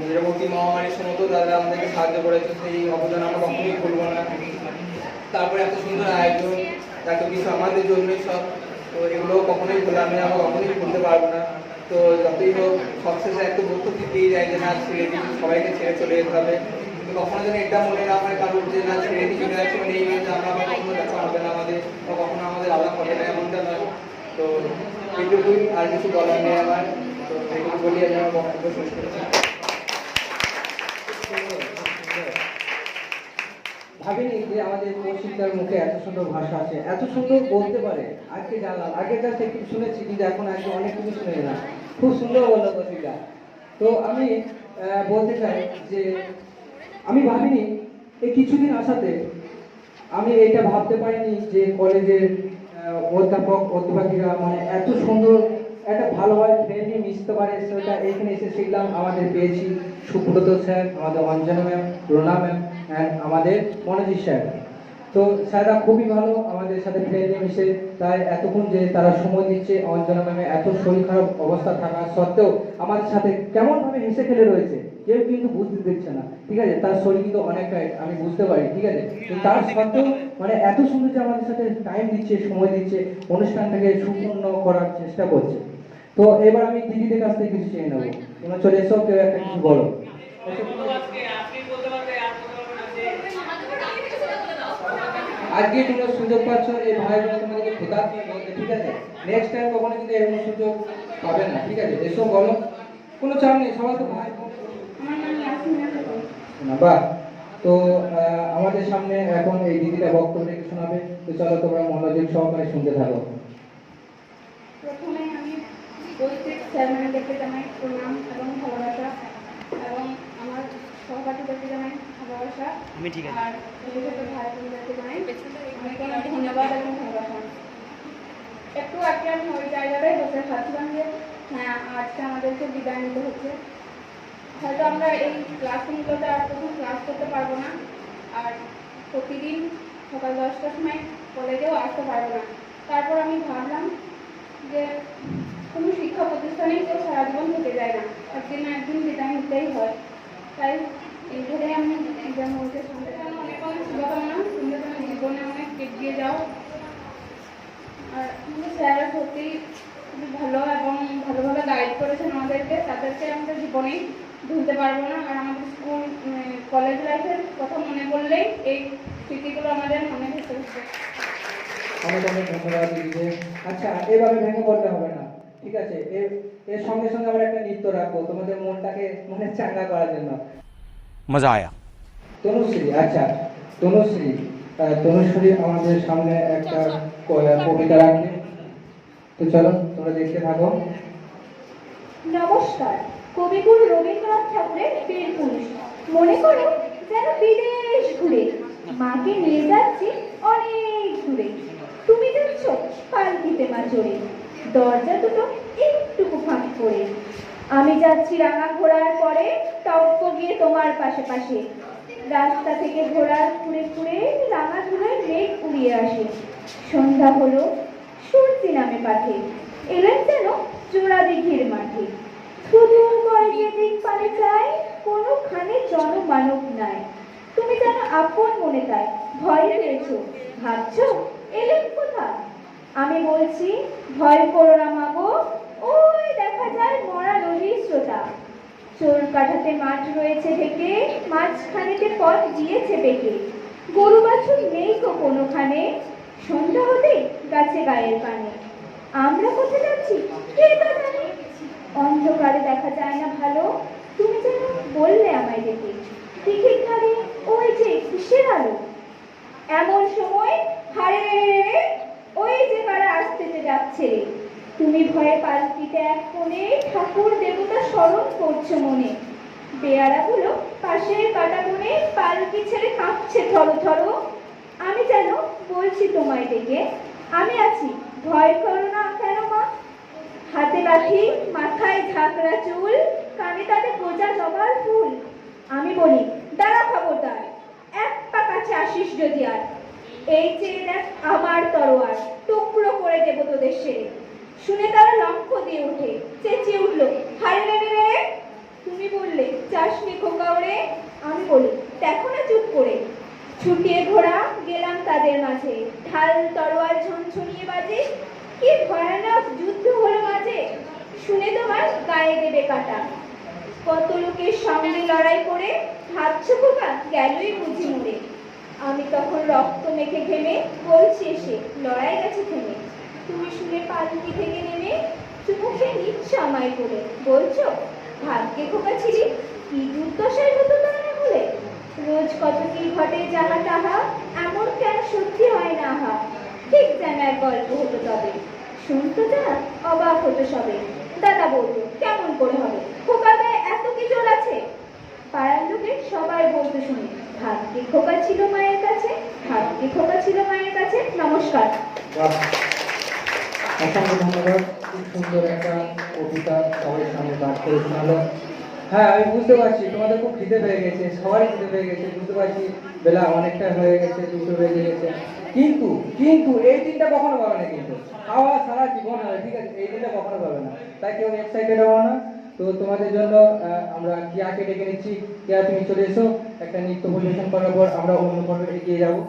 যেরকম মহামারীর সময়তেও তারা আমাদেরকে সাহায্য করেছে, সেই অবদান আমরা কখনোই ভুলবো না। তারপরে এত সুন্দর আয়োজন, এত কিছু আমাদের জন্যই সব, তো এগুলো কখনোই ভোলার নয়, আমরা কখনোই ভুলতে পারবো না। তো যতই হোক সবশেষে একটু বক্তব্য দিয়ে যায় যে না, ছেড়ে দিচ্ছি, সবাইকে ছেড়ে চলে যেতে হবে। কিন্তু কখনো যেন এটা মনে না হয় কারোর যে না ছেড়ে দিয়ে চলে যাচ্ছে, মানে এই যে আমরা আবার কখনো দেখা হবে না আমাদের, বা কখনো আমাদের আলাদা হবে না, এমনটা নয়। তো এইটুকুই, আর কিছু বলার নেই আমার। তো এইটুকু বলি আমি আমার বক্তব্য শেষ করেছি। ভাবিনি যে আমাদের কৌশিকদার মুখে এত সুন্দর ভাষা আছে, এত সুন্দর বলতে পারে। আজকে জানলাম, আগে জাস্ট একটু শুনেছি, কিন্তু এখন আজকে অনেক কিছু শুনে না। খুব সুন্দর বললো কৌশিকদা। তো আমি বলতে চাই যে আমি ভাবিনি এই কিছুদিন আসাতে, আমি এটা ভাবতে পারিনি যে কলেজের অধ্যাপক অধ্যাপিকা মানে এত সুন্দর একটা ভালোভাবে ফ্রেন্ডলি মিশতে পারে। সেটা এখানে এসে শিখলাম। আমাদের পেয়েছি সুব্রত স্যার, আমাদের Anjana ma'am, Rona ma'am and আমাদের মনোজিৎ স্যার। তো স্যাররা খুবই ভালো, আমাদের সাথে ফ্রেন্ডলি মিশে। তাই এতক্ষণ যে তারা সময় দিচ্ছে, অঞ্জনা ম্যামে এত শরীর খারাপ অবস্থা থাকা সত্ত্বেও আমাদের সাথে কেমনভাবে হেসে খেলে রয়েছে, কেউ কিন্তু বুঝতে দিচ্ছে না, ঠিক আছে? তার শরীর কিন্তু অনেকটাই আমি বুঝতে পারি, ঠিক আছে? তো তার সত্ত্বেও মানে এত সুন্দর যে আমাদের সাথে টাইম দিচ্ছে, সময় দিচ্ছে, অনুষ্ঠানটাকে সম্পূর্ণ করার চেষ্টা করছে। তো এবার আমি দিদিদের কাছ থেকে কিছু চেয়ে নেবো। তোমরা চলে এসো, কেউ একটা কিছু বলো। আজকে তোমরা সুযোগ পাচ্ছ, এই ভাইগুলো তোমাদেরকে খোদাফিজ বলতে, ঠিক আছে? নেক্সট টাইম কখনো কিন্তু এরকম সুযোগ পাবে না, ঠিক আছে? এসো বলো, কোনো চাপ নেই, সবাই তো ভাই। বাহ। তো আমাদের সামনে এখন এই দিদিটা বক্তব্য রেখে শোনাবে। তো চলো তোমরা মনোযোগ সহকারে শুনতে থাকো। প্রথমে আমি উপস্থিত স্যার ম্যামদেরকে জানাই প্রণাম এবং ভালোবাসা, এবং আমার সহপাঠীদেরকে জানাই ভালোবাসা, আর ছোটো ছোটো ভাই বোনদেরকে জানাই অনেক ধন্যবাদ এবং ভালোবাসা। একটু আগে আমি ওই জায়গাটায় বসে ভাবছিলাম যে হ্যাঁ, আজকে আমাদেরকে বিদায় নিতে হচ্ছে। হয়তো আমরা এই ক্লাসরুমগুলোতে আর প্রথম ক্লাস করতে পারবো না, আর প্রতিদিন সকাল 10টার সময় কলেজেও আসতে পারবো না। তারপর আমি ভাবলাম যে কোনো শিক্ষা প্রতিষ্ঠানেই তো সারা জীবন থেকে যায় না, একদিন না একদিন বিদায় নিতেই হয়। তাই এই ধরে আমি এক্সাম বলতে শুনতে অনেক অনেক শুভকামনা, তুমি তোমার জীবনে অনেক এগিয়ে যাও। আর আমাদের স্যাররা সত্যিই খুবই ভালো এবং ভালোভাবে গাইড করেছেন আমাদেরকে, তাদেরকে আমাদের জীবনেই ভুলতে পারবো না। আর আমাদের স্কুল কলেজ লাইফের কথা মনে করলেই এই স্মৃতিগুলো আমাদের মনে ভেসে উঠবে। অনেক অনেক ধন্যবাদ দিদিকে। আচ্ছা, এভাবে ভেঙে পড়তে হবে না, ঠিক আছে? এর সঙ্গে সঙ্গে আমরা একটা নৃত্য রাখবো তোমাদের মনটাকে মানে চাঙ্গা করার জন্য। মজা আয়া। তনুশ্রী, আচ্ছা তনুশ্রী আমাদের সামনে একটা কবিতা রাখবে। তো চলো তোমরা দেখতে থাকো। নমস্কার। কবিগুরু রবীন্দ্রনাথ ঠাকুরের বীর পুরুষ। মনে করো যেন বিদেশ ঘুরে মাকে নিয়ে যাচ্ছি অনেক দূরে। তুমি যাচ্ছ পালকিতে মা চড়ে, দরজা দুটো একটুকু ফাঁক করে। আমি যাচ্ছি রাঙা ঘোড়ার পরে, টপ্প গিয়ে তোমার পাশে পাশে। রাস্তা থেকে ঘোড়ার ঘুরে ঘুরে রাঙা ধুলায় মেঘ উড়িয়ে আসে। সন্ধ্যা হলো, সূর্যি নামে পাঠে, এলেন যেন জোড়া দিঘির মাঠে। শুধু করে যে দিক পানে চাই, কোনোখানে জনমানব নাই। তুমি যেন আপন মনে তাই ভয় পেয়েছ, ভাবছ এলেন কোথা? আমি বলছি ভয় করো না মাগো, ওই দেখা যায় মরা নদীর স্রোতা। চোর কাঠাতে মাঠ রয়েছে ঢেকে, মাঝখানেতে পথ দিয়েছে বেঁকে। গরু বাছুর নেই গো কোনোখানে, সন্ধ্যা হতে গাছে গায়ের পানে। আমরা কোথায় যাচ্ছি কে তা জানে, অন্ধকারে দেখা যায় না ভালো। তুমি যেন বললে আমায় ডেকে, দিঘির ধারে ওই যে কিসের আলো। এমন সময় হারে ওই যে কারা আসতেতে যাচ্ছে রে। তুমি ভয়ে পালকিতে এক কোণে ঠাকুর দেবতা স্মরণ করছো মনে। বেয়ারাগুলো পাশের কাটা কোণে পালকি ছেড়ে কাঁপছে থর থর। আমি যেন বলছি তোমায় ডেকে, আমি আছি ভয় করো না কেন মা। হাতে লাঠি, মাথায় ঝাঁকড়া চুল, কানে তাতে গোজা জবার ফুল। আমি বলি দাঁড়া খবরদার, এক পা কাছে আসিস যদি আর। এই চেয়ে দেখ আমার তরোয়ার, টুকরো করে দেবো তোদের সেরে। শুনে তারা লক্ষ্য দিয়ে উঠে, চেঁচিয়ে উঠলো হারে রে রে রে। তুমি বললে চাষনি খোকা ওরে। আমি বলি দেখো না চুপ করে। ছুটিয়ে ঘোড়া গেলাম তাদের মাঝে, ঢাল তরোয়ার ঝনঝনিয়ে বাজে। কি ভয়ানক যুদ্ধ হলো মাঝে, শুনে তোমার গায়ে দেবে কাটা। কত লোকের সঙ্গে লড়াই করে ভাবছো খোকা গেলই বুঝি মরে। আমি তখন রক্ত মেখে ঘেমে বলছি এসে লড়াই গেছে থেমে। তুমি শুনে পালকি থেকে নেমে চুমুখে নিচ্ছ আমায় করে, বলছো ভাগ্যে খোকা ছিলি কি দুর্দশায় হতো তা না হলে। রোজ কত কি ঘটে যাহা তাহা, এমন কেন সত্যি হয় না হা। ঠিক যেন এক গল্প হতো তবে, শুনতো যারা অবাক হতো সবে। দাদা বলতো কেমন করে হবে, খোকার গায়ে এত কি জোর আছে। পাড়ার লোকে সবাই বলতে শুনি ভাগ্যে খোকা ছিল মায়ের কাছে, ভাগ্যে খোকা ছিল মায়ের কাছে। নমস্কার। অসংখ্য ধন্যবাদ। খুব সুন্দর একটা কবিতা সবার সামনে পাঠ করে শোনালো। হ্যাঁ, আমি বুঝতে পারছি তোমাদের খুব খিদে পেয়ে গেছে, সবারই খিদে পেয়ে গেছে, বুঝতে পারছি বেলা অনেকটা হয়ে গেছে, 2টো বেজে গেছে। কিন্তু কিন্তু এই দিনটা কখনো পাবে না, কিন্তু খাওয়া সারা জীবন হবে, ঠিক আছে, এই দিনটা কখনো পাবে না। তাই কেউ এক্সাইটেড হও না। তো তোমাদের জন্য আমরা কিয়াকে ডেকে নিচ্ছি। কিয়া, তুমি চলে এসো। একটা নৃত্য পরিবেশন করার পর আমরা অন্য পর্বে এগিয়ে যাবো।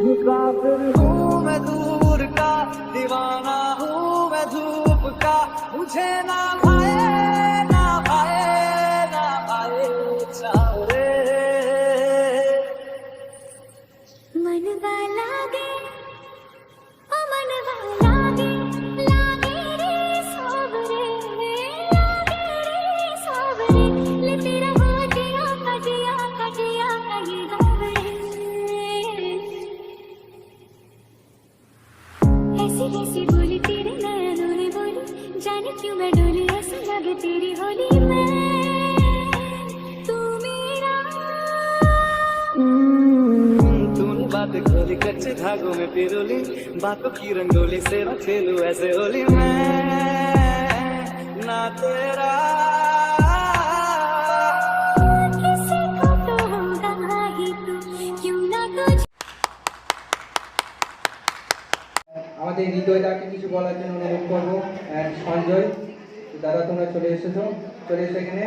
मुसाफिर हूँ मैं दूर का, दीवाना हूँ मैं धूप का, मुझे ना भाए ना भाए ना भाए चाहे मन वाला दे, ओ मन वाला दे, लागे रे सावरे, लागे रे सावरे, ले तेरा हो जिया का जिया का जिया का ये गावरे। ऐसी ऐसी बोली तेरे नैनों ने बोली, जाने क्यों मैं डोली, ऐसा लगे तेरी होली में तू मेरा। तूने बातें खोली कच्चे धागों में पिरोली, बातों की रंगोली से मैं खेलूं ऐसे होली में ना तेरा। किसी को तो होगा ही तू, क्यों ना तुझ। আমাদের হৃদয়দাকে কিছু বলার জন্য অনুরোধ করবো। সঞ্জয়, দাদা তোমরা চলে এসেছো, চলে এসো এখানে।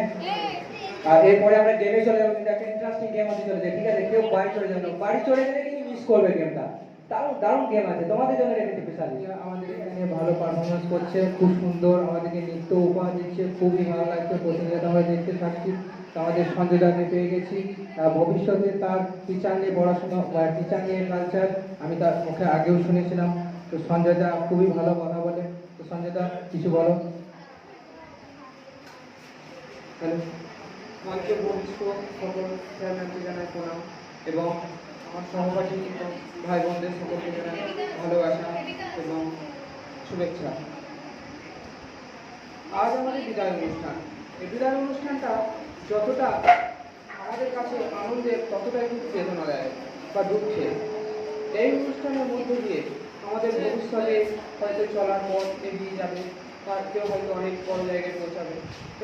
আর এরপরে আমরা গেমে চলে যাবো, কিন্তু একটা ইন্টারেস্টিং গেম আছে চলেছে, ঠিক আছে? কেউ বাড়ি চলে যাবে, বাড়ি চলে গেলে কিন্তু মিস করবে গেমটা। দারুণ দারুণ গেম আছে তোমাদের জন্য রেখেছি স্পেশালি। আমাদের এখানে ভালো পারফরমেন্স করছে, খুব সুন্দর আমাদেরকে নৃত্য উপহার দিচ্ছে, খুবই ভালো লাগছে, প্রতিনিয়ত আমরা দেখতে থাকছি। আমাদের সঞ্জয় দাকে পেয়ে গেছি। ভবিষ্যতে তার টিচার নিয়ে পড়াশোনা বা টিচার নিয়ে কালচার আমি তার মুখে আগেও শুনেছিলাম। তো সঞ্জয় দা খুবই ভালো কথা বলে। তো সঞ্জয় দা কিছু বলো। হ্যালো, মঞ্চে বরিষ্ঠ সকল স্যার ম্যামকে জানাই প্রণাম এবং আমার সহপাঠী ভাই বোনদের সকলকে জানাই ভালোবাসা এবং শুভেচ্ছা। আজ আমাদের বিদায় অনুষ্ঠান। এই বিদায় অনুষ্ঠানটা যতটা আমাদের কাছে আনন্দের, ততটাই কিন্তু বেদনাদায়ক বা দুঃখের। এই অনুষ্ঠানের মধ্য দিয়ে আমাদের ভবিষ্যতে হয়তো চলার পথ এগিয়ে যাবে বা কেউ হয়তো অনেক বড় জায়গায় পৌঁছাবে।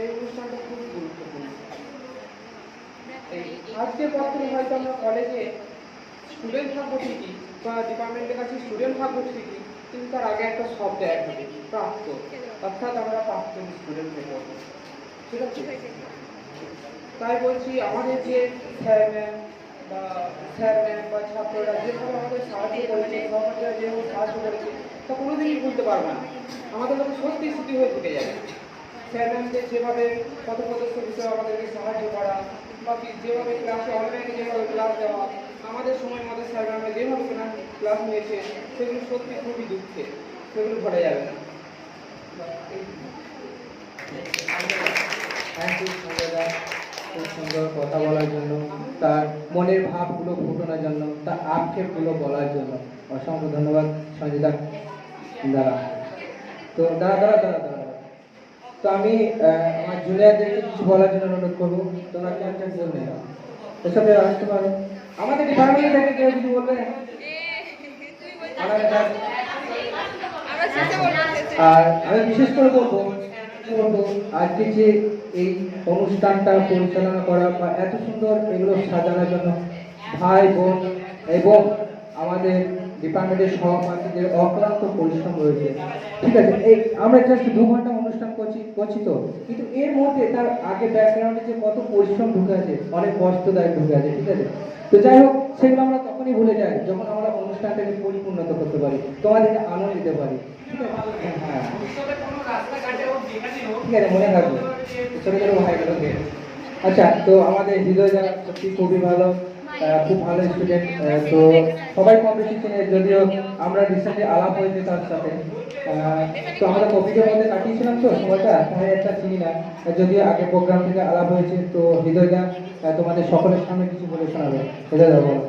এই অনুষ্ঠানটা খুব গুরুত্বপূর্ণ। এই আজকের পর থেকে হয়তো আমরা কলেজে স্টুডেন্ট থাকবো ঠিকই বা ডিপার্টমেন্টের কাছে স্টুডেন্ট থাকবো ঠিকই, কিন্তু তার আগে একটা শব্দ এক হবে প্রাপ্ত, অর্থাৎ আমরা প্রাক্তন স্টুডেন্ট হয়ে পড়বো, ঠিক আছে? তাই বলছি আমাদের যে স্যার ম্যাম বা ছাত্ররা যেভাবে আমাদের সাহায্য করেছে, সহপাঠীরা যেভাবে সাহায্য করেছে, তা কোনোদিনই ভুলতে পারবো না। আমাদের কাছে সত্যি স্মৃতি হয়ে থেকে যাবে। স্যার ম্যামদের যেভাবে পথপ্রদর্শক হিসেবে আমাদেরকে সাহায্য করা বা যেভাবে ক্লাসে অনলাইনে যেভাবে ক্লাস দেওয়া, আমাদের সময় মতো স্যার ম্যামরা যেভাবে ক্লাস নিয়েছে, সেগুলো সত্যি খুবই দুঃখের, সেগুলো ভরা যাবে না। থ্যাংক ইউ সঞ্জয় দা, খুব সুন্দর কথা বলার জন্য, তার মনের ভাবগুলো ফুটানোর জন্য, তার আক্ষেপগুলো বলার জন্য অসংখ্য ধন্যবাদ সঞ্জয় দা। দাঁড়া তো তো আমি আমার জুনিয়রদেরকে কিছু বলার জন্য অনুরোধ করবো। তোমরা ক্যান্সার জন্য এসব আসতে পারো। আমাদের ডিপার্টমেন্ট থেকে কেউ কিছু বলবে? আর আমি বিশেষ করে বলবো আজকে যে এই অনুষ্ঠানটা পরিচালনা করা বা এত সুন্দর এগুলো সাজানোর জন্য ভাই বোন এবং আমাদের ডিপার্টমেন্টের সহপাঠীদের অক্লান্ত পরিশ্রম রয়েছে। ঠিক আছে, এই আমরা জাস্ট 2 ঘন্টা অনুষ্ঠান করছি তো, কিন্তু এর মধ্যে তার আগে ব্যাকগ্রাউন্ডে যে কত পরিশ্রম ঢুকে আছে, অনেক কষ্টদায়ক ঢুকে আছে। ঠিক আছে, তো যাই হোক, সেগুলো আমরা তখনই ভুলে যাই যখন আমরা অনুষ্ঠানটাকে পরিপূর্ণত করতে পারি, তোমাদেরকে আনন্দ দিতে পারি। ঠিক আছে, হ্যাঁ ঠিক আছে, মনে থাকবে ছোটো ছোটো ভাইগুলোকে। আচ্ছা, তো আমাদের হৃদয়টা সত্যি খুবই ভালো, খুব ভালো স্টুডেন্ট। তো সবাই কম বেশি চিনে, যদিও আমরা রিসেন্টলি আলাপ হয়েছে তার সাথে। তো আমরা কপিটের মধ্যে কাটিয়েছিলাম তো সময়টা, তাই একটা চিনি না, যদিও আগে প্রোগ্রাম থেকে আলাপ হয়েছে। তো হৃদয়টা তোমাদের সকলের সামনে কিছু বলে শোনাবে। হৃদয়টা বলো।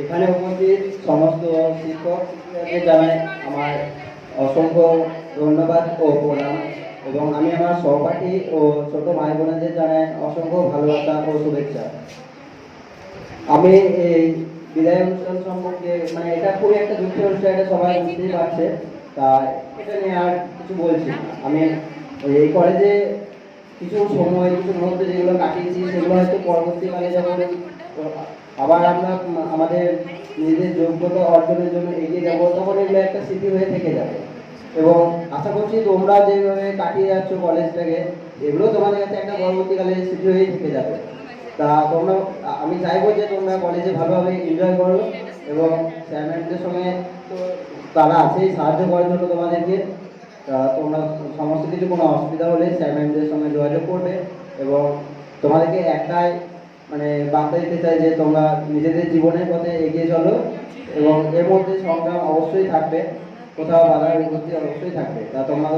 এখানে উপস্থিত সমস্ত শিক্ষককে জানাই আমার অসংখ্য ধন্যবাদ ও প্রণাম, এবং আমি আমার সহপাঠী ও ছোট ভাই বোনেদের জানাই অসংখ্য ভালোবাসা ও শুভেচ্ছা। আমি এই বিদায় অনুষ্ঠান সম্পর্কে, মানে এটা খুবই একটা দুঃখের অনুষ্ঠান, এটা সবাই বুঝতেই পারছে, তা এটা নিয়ে আর কিছু বলছি না। আমি এই কলেজে কিছু সময়, কিছু মুহূর্ত যেগুলো কাটিয়েছি, সেগুলো হয়তো পরবর্তীকালে যখন আবার আমরা আমাদের নিজেদের যোগ্যতা অর্জনের জন্য এগিয়ে যাবো, তখন এগুলো একটা স্মৃতি হয়ে থেকে যাবে। এবং আশা করছি তোমরা যেভাবে কাটিয়ে যাচ্ছ কলেজটাকে, এগুলো তোমাদের কাছে একটা পরবর্তীকালে স্মৃতি হয়েই থেকে যাবে। তা তোমরা, আমি চাইবো যে তোমরা কলেজে ভালোভাবে এনজয় করো, এবং স্যার ম্যামদের সঙ্গে তো তারা আছেই সাহায্য করার জন্য তোমাদেরকে। তা তোমরা সমস্ত কিছু কোনো অসুবিধা হলে স্যার ম্যামদের সঙ্গে যোগাযোগ করবে, এবং তোমাদেরকে একটাই মানে বার্তা দিতে চাই যে তোমরা নিজেদের জীবনের পথে এগিয়ে চলো, এবং এর মধ্যে সংগ্রাম অবশ্যই থাকবে, কোথাও বাধা বিপত্তি অবশ্যই থাকবে। তা তোমরা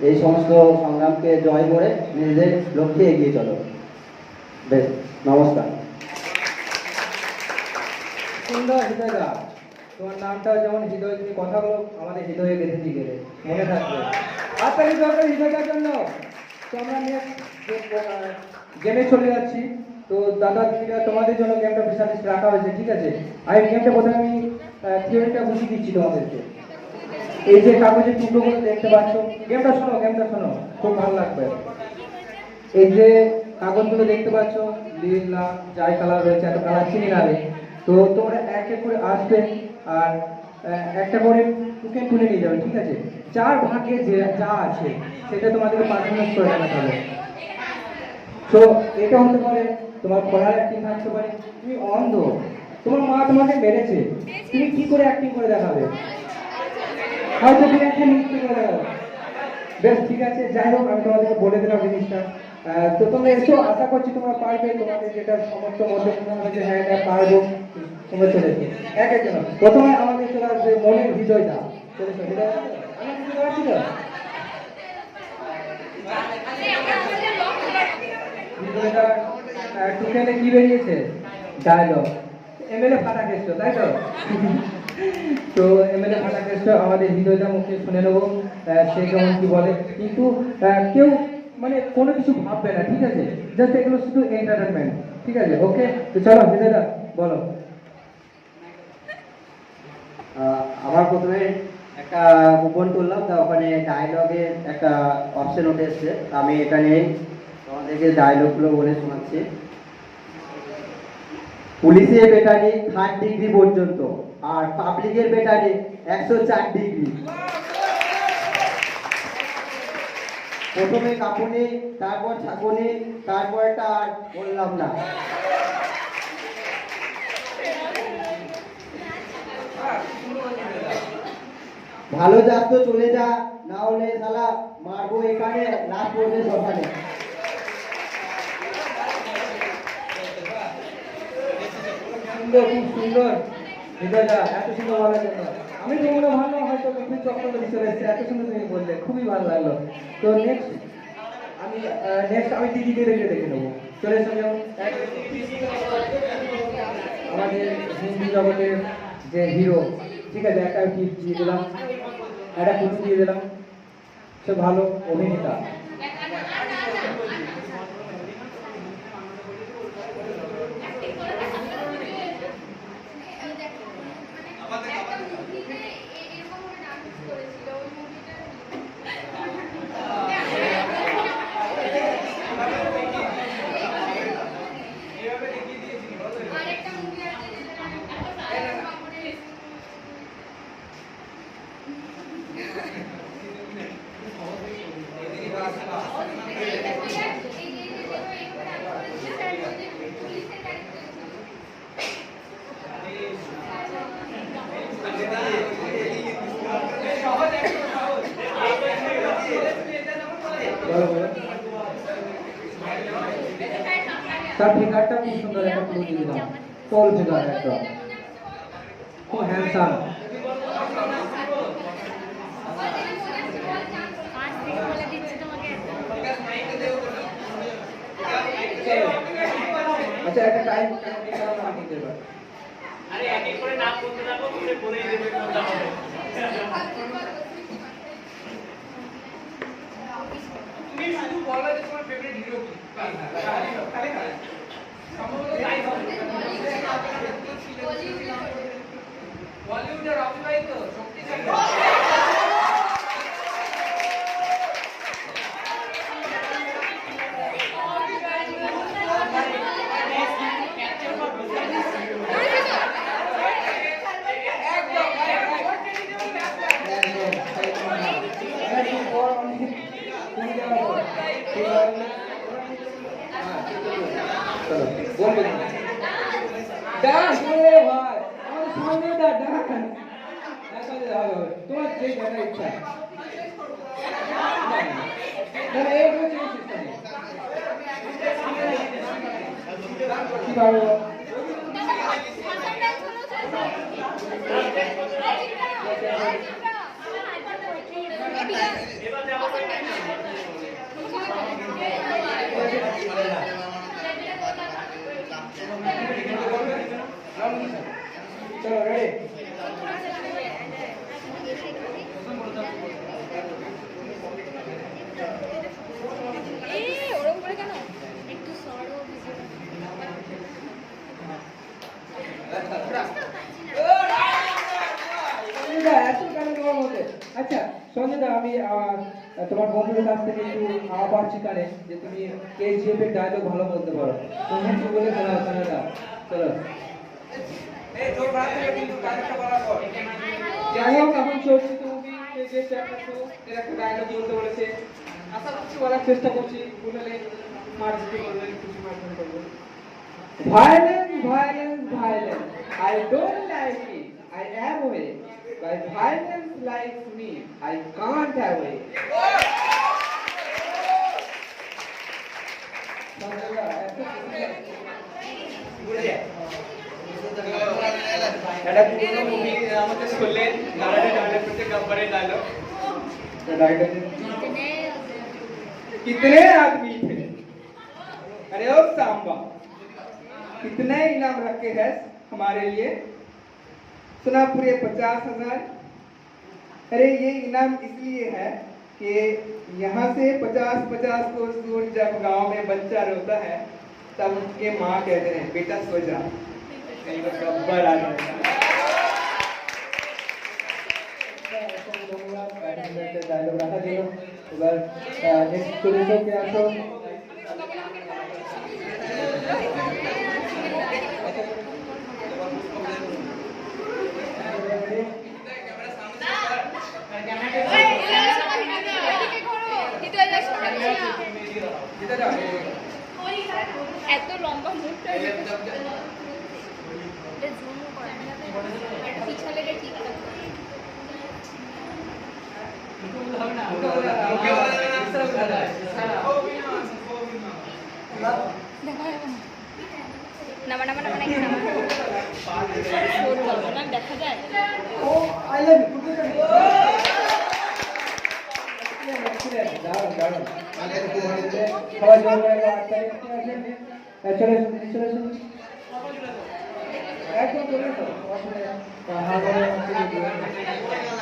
এই সমস্ত সংগ্রামকে জয় করে নিজেদের লক্ষ্যে এগিয়ে চলো। বেশ, নমস্কার। সুন্দর হৃদয়দা, তোমার নামটাও যেমন হৃদয়, তুমি কথাগুলো আমাদের হৃদয়ে গেঁথে দিয়ে গেলে, মনে থাকবে। আচ্ছা, হৃদয়টার জন্য তো আমরা গেমে চলে যাচ্ছি। তো দাদা দিদিরা, তোমাদের জন্য গেমটা স্পেশালিস্ট রাখা হয়েছে। ঠিক আছে, আমি গেমটা প্রথমে আমি থিওরিটা বুঝিয়ে দিচ্ছি তোমাদেরকে। এই যে কাগজের টুকরোগুলো দেখতে পাচ্ছ, গেমটা শোনো, খুব ভালো লাগবে। এই যে কাগজগুলো দেখতে পাচ্ছ, নীল লাল যাই কালার রয়েছে, এত কালার চিনি না রে। তো তোমরা এক এক করে আসবে, আর একটা করে টোকেন তুলে নিয়ে যাবে। ঠিক আছে, 4 ভাগে যে যা আছে সেটা তোমাদেরকে পারফরমেন্স করে দেখাতে হবে। তো এটা হতে পারে তোমার পড়ার অ্যাক্টিং থাকতে পারে, তুমি অন্ধ, তোমার মা তোমাকে মেরেছে, তুমি কি করে অ্যাক্টিং করে দেখাবে, হয়তো তুমি একটা নৃত্য করে দেখাবে। বেশ, ঠিক আছে, যাই হোক, আমি তোমাদেরকে বলে দিলাম জিনিসটা। তো তোমরা এসো, আশা করছি তোমরা পারবে, তোমাদের যেটা সমস্ত মধ্যে মনে হবে যে হ্যাঁ এটা পারবো, তোমরা চলে এসো এক একজন। প্রথমে আমাদের চলে আসবে মনের হৃদয়টা, চলে এসো। হৃদয় আমার কিছু করা ছিল, হৃদয়টা টুকেনে কি বেরিয়েছে, ডায়লগ, এমএলএ ফাটা কেষ্ট, তাই তো? তো এমএলএ ফাটা কেষ্ট আমাদের হৃদয়টা মুখে শুনে নেবো সে কেমন কি বলে, কিন্তু কেউ মানে কোনো কিছু ভাববে না। ঠিক আছে, জাস্ট এগুলো শুধু এন্টারটেনমেন্ট। ঠিক আছে, ওকে, তো চলো হৃদয়দা বলো। আমার প্রথমে একটা কুপন তুললাম, তা ওখানে ডায়লগের একটা অপশন উঠে এসছে, আমি এটা নিয়েই তোমাদেরকে ডায়লগগুলো বলে শোনাচ্ছি। পুলিশের বেটারি 3 ডিগ্রি পর্যন্ত, আর পাবলিকের বেটারি 104 ডিগ্রি। প্রথমে কাঁপুনি, তারপর ছাঁকুনি, তারপরটা আর বললাম না। ভালো যাস তো চলে যা, না হলে শালা মারবো এখানে, রাত পড়বে শ্মশানে। সুন্দর, খুব সুন্দর হৃদয়দা, এত সুন্দর বলার জন্য। আমি তো মনে ভালো হয়তো খুব চক্র করে চলে এসেছি, এত সুন্দর তুমি বললে, খুবই ভালো লাগলো। তো নেক্সট আমি দিদিকে দেখে নেবো। চলে এসো, যেমন আমাদের হিন্দি জগতের যে হিরো। ঠিক আছে, একটা টিপ দিয়ে দিলাম, একটা কুটু দিয়ে দিলাম, সে ভালো অভিনেতা। তার ফিগারটা খুব সুন্দর একটা ক্লু দিয়ে দিলাম, টল ফিগার একদম, খুব হ্যান্ডসাম। আচ্ছা একটা টাইম দিতে পারো। আরে এক এক করে নাম বলতে থাকো, বলে বলেই দেবে কোনটা হবে। তুমি শুধু বলো যে তোমার ফেভারিট হিরো কি, খালি খালি সম্ভবত লাইভ হবে বলিউডের অবিবাহিত শক্তিশালী ডান্স রে ভাই, আমার সামনে দা ডান্স তোমার যে গানের ইচ্ছা না এই কি পারো চলো রেডি ওরকম করে কেন একটু সরো আচ্ছা সঞ্জয়দা, আমি তোমার বন্ধুদের কাছ থেকে একটু আওয়া পাচ্ছি কানে যে তুমি KGF এর ডায়লগ ভালো বলতে পারো, তুমি একটু বলে শোনাও সঞ্জয়দা। চলো যাই হোক, এখন চলছে তুমি KGF চ্যাপ্টার 2 এর একটা ডায়লগ বলতে বলেছে, আশা করছি বলার চেষ্টা করছি, বললে মার দিতে বলবেন, খুশি মার্জন করবো। Violence, violence, violence. I don't like it. I am away. But violence likes me. I can't away. এটা পুরো মুভি আমাকে শুনলেন নারায়ণ ডায়লগ করতে গব্বরের ডায়লগ कितने आदमी थे, अरे ओ सांबा कितने इनाम रखे हैं हमारे लिए, सुना पूरे 50,000। अरे ये इनाम इसलिए है कि यहाँ से 50-50 को दूर जब गांव में बच्चा रोता है तब उसके माँ कहते हैं बेटा सो जा, कहीं पर गब्बर आ जाएगा। डायलॉग रखा गया, এবার নেক্সট চলে কে আসো। এত লম্বা মুখটা পিছনে লেগে ঠিক আছে নামা নামা নামা নামা দেখা যায়। ও আই লাভ ইউ। সবাই জল চলে চলে একদম চলে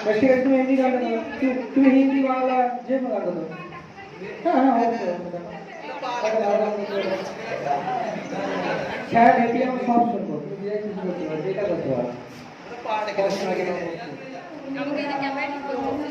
তো ঠিক আছে, তুমি হিন্দি গানটা গাও, তুমি হিন্দি বাংলা যে কোনো গান গাও। হ্যাঁ হ্যাঁ হ্যাঁ হ্যাপি আমি সব শুনবো, তুমি যে কিছু করতে পারো, যেটা করতে পারো। আমাকে এটা ক্যামেরা ঠিক করতে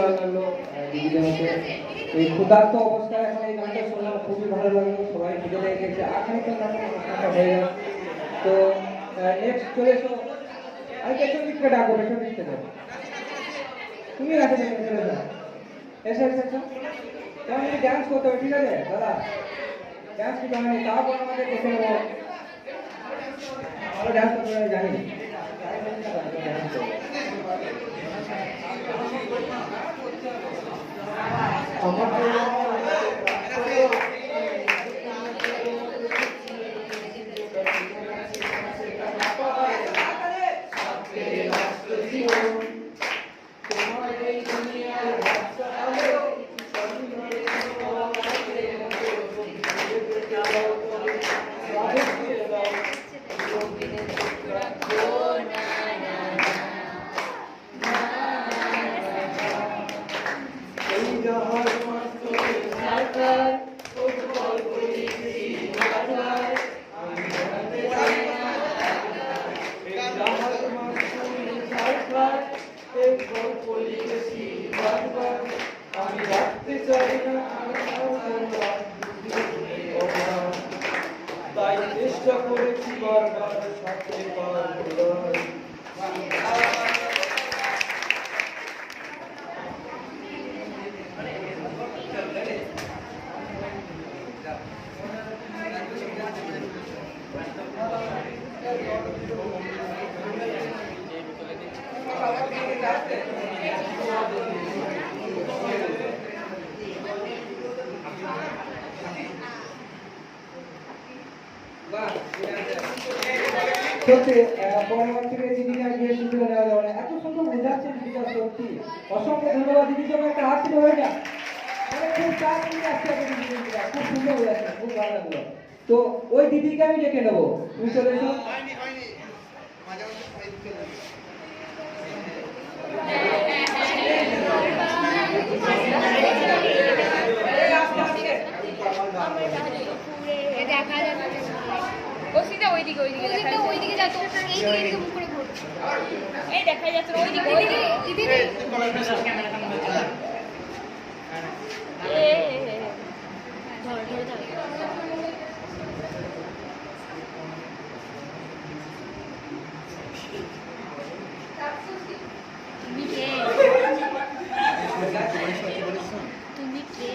ভালো লাগলো দিদিদের মধ্যে এই ক্ষুধার্ত অবস্থায় এখন এই গানটা শুনলাম, খুবই ভালো লাগলো। সবাই ভিডিও দেখেছে, আগামীকাল নাটক অনুষ্ঠানটা হয়ে যাবে। তো নেক্সট চলে এসো, আমি পেছন দিকটা ডাকবো, পেছন দিকটা যাবো, তুমি রাখে চলে যাও, এসে এসে এসো। তেমন ডান্স করতে হবে, ঠিক আছে দাদা? ডান্স কি জানি, তারপর আমাদের দেখে নেবো। ভালো ডান্স করতে আমি জানি। তাই চেষ্টা করেছি বারবার সাথে সত্যি পরের থেকে দিদিকে আজকে সুযোগ নেওয়া যাবে না, এত সুন্দর বোঝাচ্ছে দিদিটা, সত্যি অসংখ্য ধন্যবাদ। দিদির জন্য একটা হাত তুলে হয়ে যা, মানে খুব চাপ নিয়ে আসছে, খুব সুন্দর বোঝাচ্ছে, খুব ভালো লাগলো। তো ওই দিদিকে আমি ডেকে নেবো, তুমি চলে এসো। ওইদিকে যাচ্ছে, এইদিকে মুখ করে ঘুরছে, এই দেখা যাচ্ছে ওইদিকে, ওইদিকে তুমি কে? তুমি কে?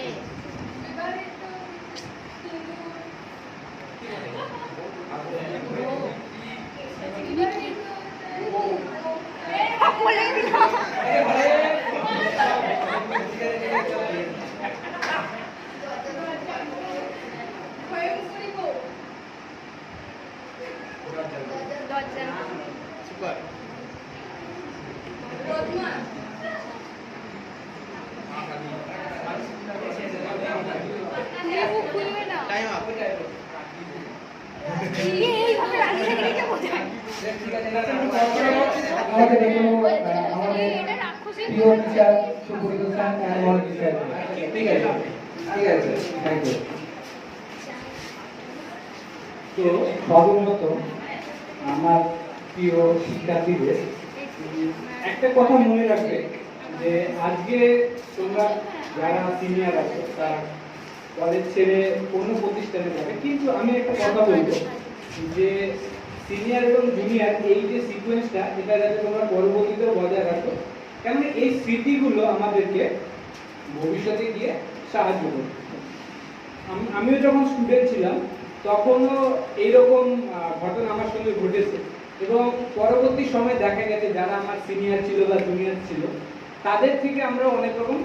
আমাদের দেখুন আমাদের প্রিয় টিচার সুপরিচিত স্যার অ্যান্ড স্যার, ঠিক আছে ঠিক আছে, থ্যাংক ইউ। তো সর্বপ্রথত আমার প্রিয় শিক্ষার্থীদের একটা কথা মনে রাখবে যে আজকে তোমরা যারা সিনিয়র আছো তারা কলেজ ছেড়ে অন্য প্রতিষ্ঠানে যাবে, কিন্তু আমি একটা কথা বলবো যে সিনিয়র এবং জুনিয়র এই যে সিকোয়েন্সটা, এটা যাতে তোমরা পরবর্তীতে বজায় রাখো, কারণ এই স্মৃতিগুলো আমাদেরকে ভবিষ্যতে গিয়ে সাহায্য করবে। আমিও যখন স্টুডেন্ট ছিলাম তখনও এইরকম ঘটনা আমার সঙ্গে ঘটেছে, এবং পরবর্তী সময় দেখা গেছে যারা আমার সিনিয়র ছিল বা জুনিয়র ছিল তাদের থেকে আমরা অনেক রকম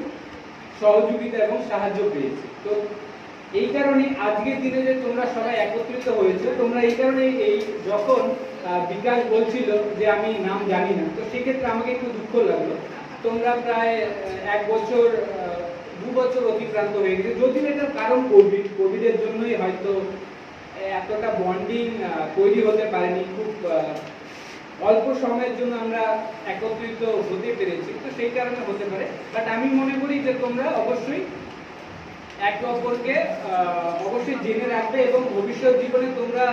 সহযোগিতা এবং সাহায্য পেয়েছি। তো এই কারণে আজকের দিনে যে তোমরা সবাই একত্রিত হয়েছে, তোমরা এই কারণে এই যখন বিকাশ বলছিল যে আমি নাম জানি না, তো সেক্ষেত্রে আমাকে একটু দুঃখ লাগলো। তোমরা প্রায় 1 বছর 2 বছর অতিক্রান্ত হয়ে গেছে, যদিও এটার কারণ কোভিডের জন্যই হয়তো এতটা বন্ডিং তৈরি হতে পারেনি, খুব অল্প সময়ের জন্য আমরা একত্রিত হতে পেরেছি, তো সেই কারণে হতে পারে। বাট আমি মনে করি যে তোমরা অবশ্যই একে অপরকে অবশ্যই জেনে রাখবে এবং ভবিষ্যৎ জীবনে তোমরা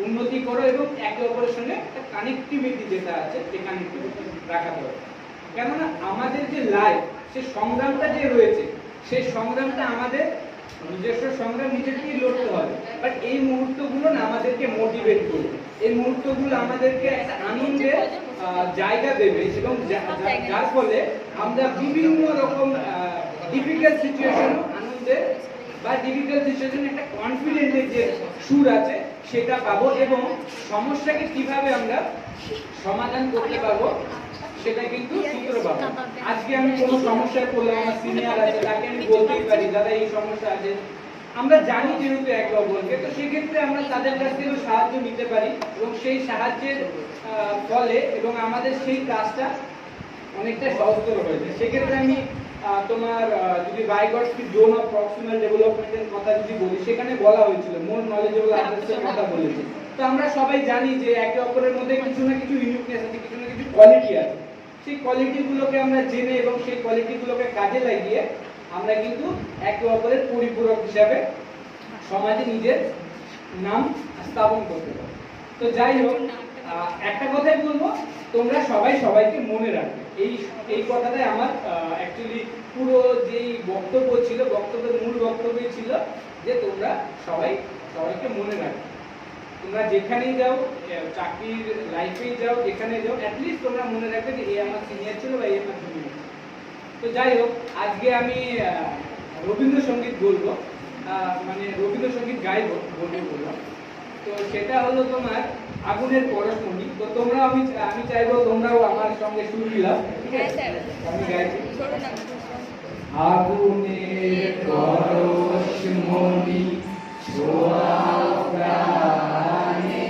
উন্নতি করো এবং একে অপরের সঙ্গে একটা কানেক্টিভিটি যেটা আছে সেই কানেক্টিভিটি রাখা দরকার। কেননা আমাদের যে লাইফ, সে সংগ্রামটা যে রয়েছে, সেই সংগ্রামটা আমাদের নিজস্ব সংগ্রাম নিজেকেই লড়তে হবে। বাট এই মুহূর্তগুলো না আমাদেরকে মোটিভেট করবে, এই মুহূর্তগুলো আমাদেরকে একটা আনন্দের জায়গা দেবে, এবং যার ফলে আমরা বিভিন্ন রকম ডিফিকাল্ট সিচুয়েশন আনন্দে বা ডিফিকাল্ট সিচুয়েশন একটা কনফিডেন্টের যে সুর আছে সেটা পাবো, এবং সমস্যাকে কিভাবে আমরা সমাধান করতে পারবো সেটা কিন্তু সূত্র পাবো। আজকে আমি কোনো সমস্যায় পড়লাম, আমার সিনিয়র আছে, তাকে আমি বলতেই পারি দাদা এই সমস্যা আছে, আমরা জানি যেহেতু একে অপরকে, তো সেক্ষেত্রে আমরা তাদের কাছ থেকে সাহায্য নিতে পারি, এবং সেই সাহায্যের ফলে এবং আমাদের সেই কাজটা অনেকটা সহজতর হয়েছে। সেক্ষেত্রে আমি তোমার যদি ভাইগটসকি জোন অফ প্রক্সিমাল ডেভেলপমেন্টের কথা যদি বলি, সেখানে বলা হয়েছিল মোর নলেজেবল আদার্সের কথা বলেছে। তো আমরা সবাই জানি যে একে অপরের মধ্যে কিছু না কিছু ইউনিকনেস আছে, কিছু না কিছু কোয়ালিটি আছে। সেই কোয়ালিটিগুলোকে আমরা জেনে এবং সেই কোয়ালিটিগুলোকে কাজে লাগিয়ে আমরা কিন্তু একে অপরের পরিপূরক হিসাবে সমাজে নিজের নাম স্থাপন করতে পারি। তো যাই হোক, একটা কথাই বলবো, তোমরা সবাই সবাইকে মনে রাখবে। এই কথাটাই আমার অ্যাকচুয়ালি পুরো যেই বক্তব্য ছিল, বক্তব্যের মূল বক্তব্যই ছিল যে তোমরা সবাইকে মনে রাখবে। তোমরা যেখানেই যাও, চাকরির লাইফেই যাও, যেখানে যাও, অ্যাটলিস্ট তোমরা মনে রাখবে যে এ আমার সিনিয়র ছিল বা এ আমার জুনিয়র। তো যাই হোক, আজকে আমি রবীন্দ্রসঙ্গীত বলবো, মানে রবীন্দ্রসঙ্গীত গাইবো বললাম। তো সেটা হলো তোমার আগুনের পরশমণি। তো তোমরা আমি চাইবো তোমরাও আমার সঙ্গে সুর মিলাও, ঠিক আছে? আমি গাইছি। আগুনের পরশমণি ছোঁয়া প্রাণে,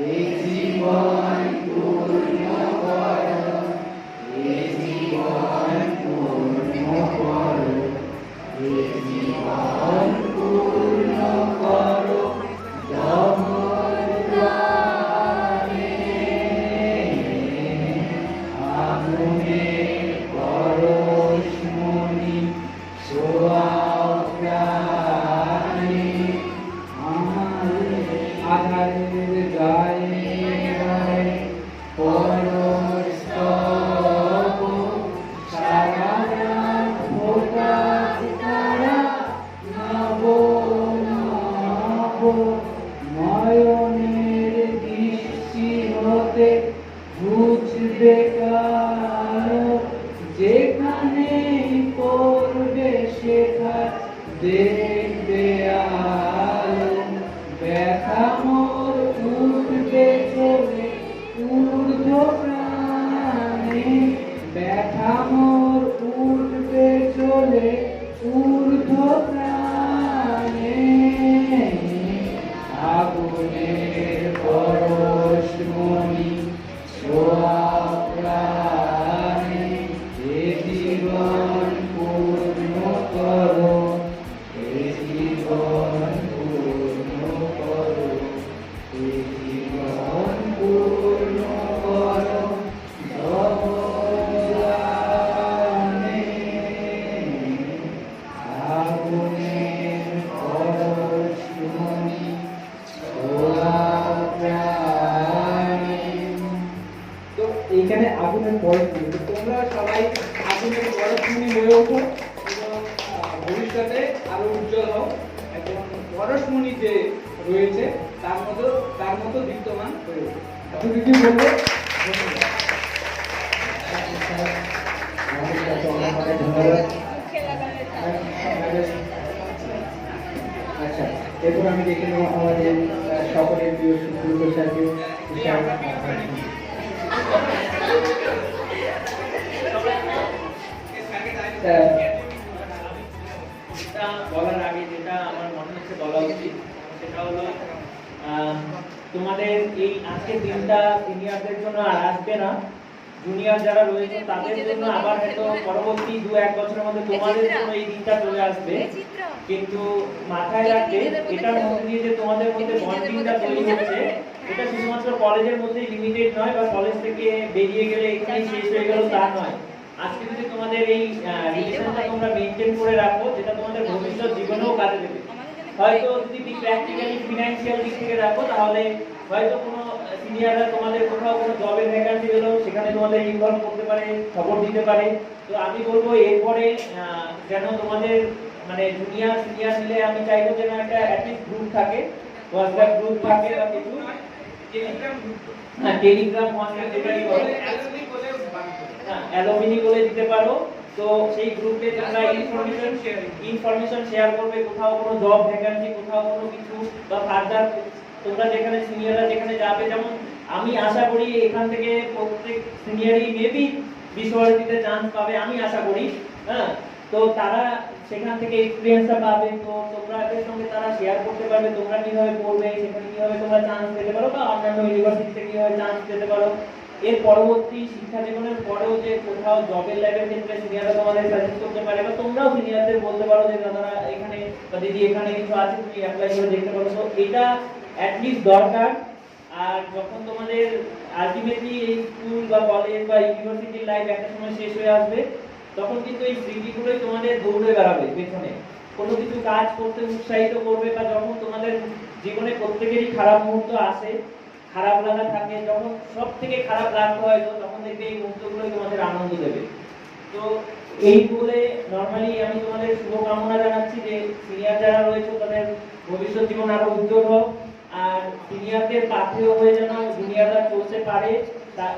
এই জীবন পূর্ণ করো, এই জীবন পূর্ণ করো, এই জীবন পূর্ণ করো, দমন প্রাণে। আগুনের পরশমণি ছোঁয়া প্রাণে, আধারের গায়ে পরস্তব, সারা রাত ফোকাস করা নব নব, নয়নের দৃষ্টি হতে বুঝবে কালো, যেখানে পড়বে সেখা দেখবে আলো, ব্যথা মোর উঠবে চলে ঊর্ধ্ব প্রাণে, ব্যথা মোর উঠবে চলে ঊর্ধ্ব প্রাণে। আগুনের পরশমণি ছোঁয়া প্রাণে, এ জীবন পূর্ণ করো, এ জীবন পূর্ণ করো, এ জীবন পূর্ণ করো, জগদানে। আগুনের পরশমণি ছোঁয়া প্রাণে। তো এইখানে আগুনের পরশমণি, তো তোমরা সবাই আগুনের পরশমণি হয়ে ওঠো এবং ভবিষ্যতে আরো উজ্জ্বল হও, এবং পরশমণি যে রয়েছে তার মতো বিদ্যমান হয়ে ওঠো। এতটুকু বলবো, ধন্যবাদ। আচ্ছা, এরপর আমি দেখে নেব আমাদের সকলের প্রিয় সুব্রত স্যারকে। বলার আগে যেটা আমার মনে হচ্ছে বলা উচিত সেটা হলো তোমাদের এই আজকের দিনটা সিনিয়রদের জন্য আর আসবে না, জুনিয়র যারা রয়েছে তাদের জন্য আবার হয়তো পরবর্তী 2-1 বছরের মধ্যে তোমাদের জন্য এই দিনটা চলে আসবে। কিন্তু মাথায় রাখবে এটার মধ্যে দিয়ে যে তোমাদের মধ্যে বন্ডিংটা তৈরি হচ্ছে, এটা শুধুমাত্র কলেজের মধ্যেই লিমিটেড নয়, বা কলেজ থেকে বেরিয়ে গেলে এখানেই শেষ হয়ে গেল তা নয়। আজকে যদি তোমাদের এই রিলেশনটা তোমরা মেইনটেইন করে রাখো, যেটা তোমাদের ভবিষ্যৎ জীবনেও কাজে দেবে। হয়তো যদি প্র্যাকটিক্যালি ফিনান্সিয়াল দিক থেকে রাখো, তাহলে হয়তো কোনো সিনিয়ররা তোমাদের কোথাও কোনো জবের ভ্যাকান্সি হলো সেখানে তোমাদের ইনভলভ করতে পারে, খবর দিতে পারে। তো আমি বলবো এরপরে যেন তোমাদের মানে জুনিয়র সিনিয়র মিলে আমি চাইবো যেন একটা অ্যাটলিস্ট গ্রুপ থাকে, হোয়াটসঅ্যাপ গ্রুপ থাকে বা কিছু, হ্যাঁ টেলিগ্রাম হোয়াটসঅ্যাপ যেটাই বলো, হ্যাঁ অ্যালুমিনি বলে দিতে পারো। তো সেই গ্রুপে তোমরা ইনফরমেশন শেয়ার করবে, কোথাও কোনো জব ভ্যাকেন্সি, কোথাও কোনো কিছু বা ফার্দার তোমরা যেখানে সিনিয়ররা যেখানে যাবে, যেমন আমি আশা করি এখান থেকে প্রত্যেক সিনিয়রই মেবি বিশ্বভারতীতে চান্স পাবে, আমি আশা করি। হ্যাঁ, তো তারা সেখান থেকে এক্সপিরিয়েন্সটা পাবে, তো তোমাদের সঙ্গে তারা শেয়ার করতে পারবে তোমরা কিভাবে পড়বে, সেখানে কিভাবে তোমরা চান্স পেতে পারো বা অন্যান্য ইউনিভার্সিটিতে কিভাবে চান্স পেতে পারো। এর পরবর্তী শিক্ষা জীবনের পরেও যে কোথাও জবের লাইফের ক্ষেত্রে সিনিয়ররা তোমাদের সাজেস্ট করতে পারে বা তোমরাও সিনিয়রদের বলতে পারো যে দাদা এখানে বা দিদি এখানে কিছু আছে, তুমি অ্যাপ্লাই করে দেখতে পারো। তো এটা অ্যাটলিস্ট দরকার। আর যখন তোমাদের আলটিমেটলি এই স্কুল বা কলেজ বা ইউনিভার্সিটির লাইফ একটা সময় শেষ হয়ে আসবে, তখন কিন্তু এই স্মৃতিগুলোই তোমাদের দৌড়ে বেড়াবে পেছনে, কোনো কিছু কাজ করতে উৎসাহিত করবে। বা যখন তোমাদের জীবনে প্রত্যেকেরই খারাপ মুহূর্ত আসে, খারাপ লাগা থাকে, যখন সব থেকে খারাপ লাগতে হয় তো তখন দেখবে এই মুহূর্তগুলোই তোমাদের আনন্দ দেবে। তো এই বলে নর্মালি আমি তোমাদের শুভকামনা জানাচ্ছি যে সিনিয়র যারা রয়েছে তাদের ভবিষ্যৎ জীবন আরো উজ্জ্বল হোক, আর সিনিয়রদের পাথেয় হয়ে যেন জুনিয়ররা চলতে পারে।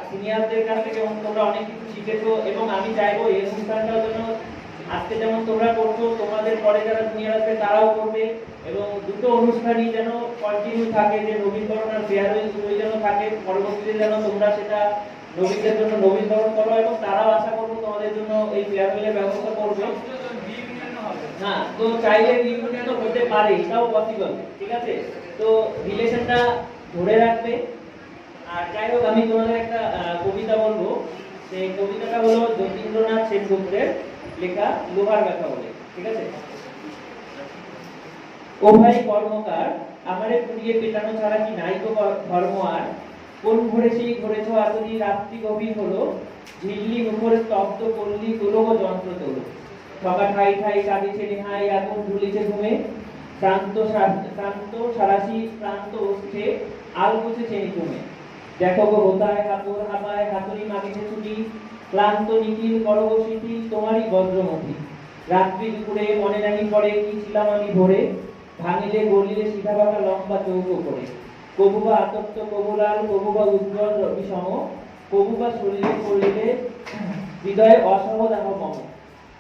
সিনিয়রদের কাছ থেকে তোমরা অনেক কিছু শিখেছো, এবং আমি চাইবো এই অনুষ্ঠানটাও যেন আজকে যেমন তোমরা করছো, তোমাদের পরে যারা জুনিয়র আসবে তারাও করবে, এবং দুটো অনুষ্ঠানই যেন কন্টিনিউ থাকে, যে নবীনবরণ আর ফেয়ারওয়েল দুটোই যেন থাকে। পরবর্তীতে যেন তোমরা সেটা নবীনদের জন্য নবীনবরণ করো, এবং তারাও আশা করবো তোমাদের জন্য এই ফেয়ারওয়েলের ব্যবস্থা করবে। হ্যাঁ, তো চাইলে রিউনিয়নও হতে পারে, এটাও পসিবল, ঠিক আছে? তো রিলেশনটা ধরে রাখবে। আর যাই হোক, আমি তোমাদের একটা কবিতা বলবো। সেই কবিতাটা হলো যতীন্দ্রনাথ সেনগুপ্তের লেখা লোহার ব্যথা বলে, ঠিক আছে? ও ভাই কর্মকার, আমারে পুড়িয়ে পেটানো ছাড়া কি নাই তো ধর্ম আর। কোন ঘরে সেই ঘরেছ এতদিন, রাত্রি গভীর হলো, ঝিল্লি মুখরে স্তব্ধ করলি তোলো যন্ত্র তোলো। ঠকা ঠাই ঠাই কাঁদিছে নেহাই, এখন ঝুলিছে ঘুমে, শান্ত সারাশি প্রান্ত ওঠে, আল বুঝেছে নিকুমে। দেখো গো হোতায় কাপড় হাবায়, হাতুড়ি মাগিছে ছুটি, ক্লান্ত নিখিল করব শিথিল তোমারই বজ্রমতি। রাত্রি দুপুরে মনে নাহি পড়ে কি ছিলাম আমি ভোরে, ভাঙিলে গলিলে সিধা বাঁকা লম্বা চৌকো করে। কবুবা আতপ্ত কবুলাল, কবুবা উজ্জ্বল রবিসম, কবুবা শরীরে পড়িলে হৃদয়ে অসহদাহ মম।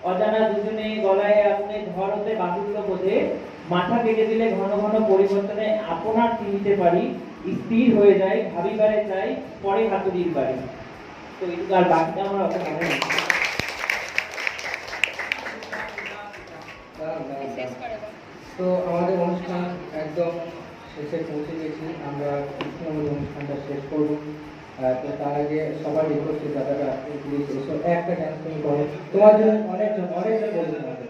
অজানা দুজনে গলায় আগুনে ধর হতে বাহুল্য বোধে, মাথা কেটে দিলে ঘন ঘন পরিবর্তনে আপনার চিনিতে পারি। স্থির হয়ে যায় ভাবিবারে চাই, পরে হাতুড়ির বাড়ি। তো এইটুকু, আর বাকিটা আমরা অত মনে নেই। তো আমাদের অনুষ্ঠান একদম শেষে পৌঁছে গেছি, আমরা আমাদের অনুষ্ঠানটা শেষ করবো। তো তার আগে সবার রিকোয়েস্ট, দাদারা প্লিজ এসো, একটা ডান্স তুমি করো, তোমার জন্য অনেকজন বলছে আমাদের।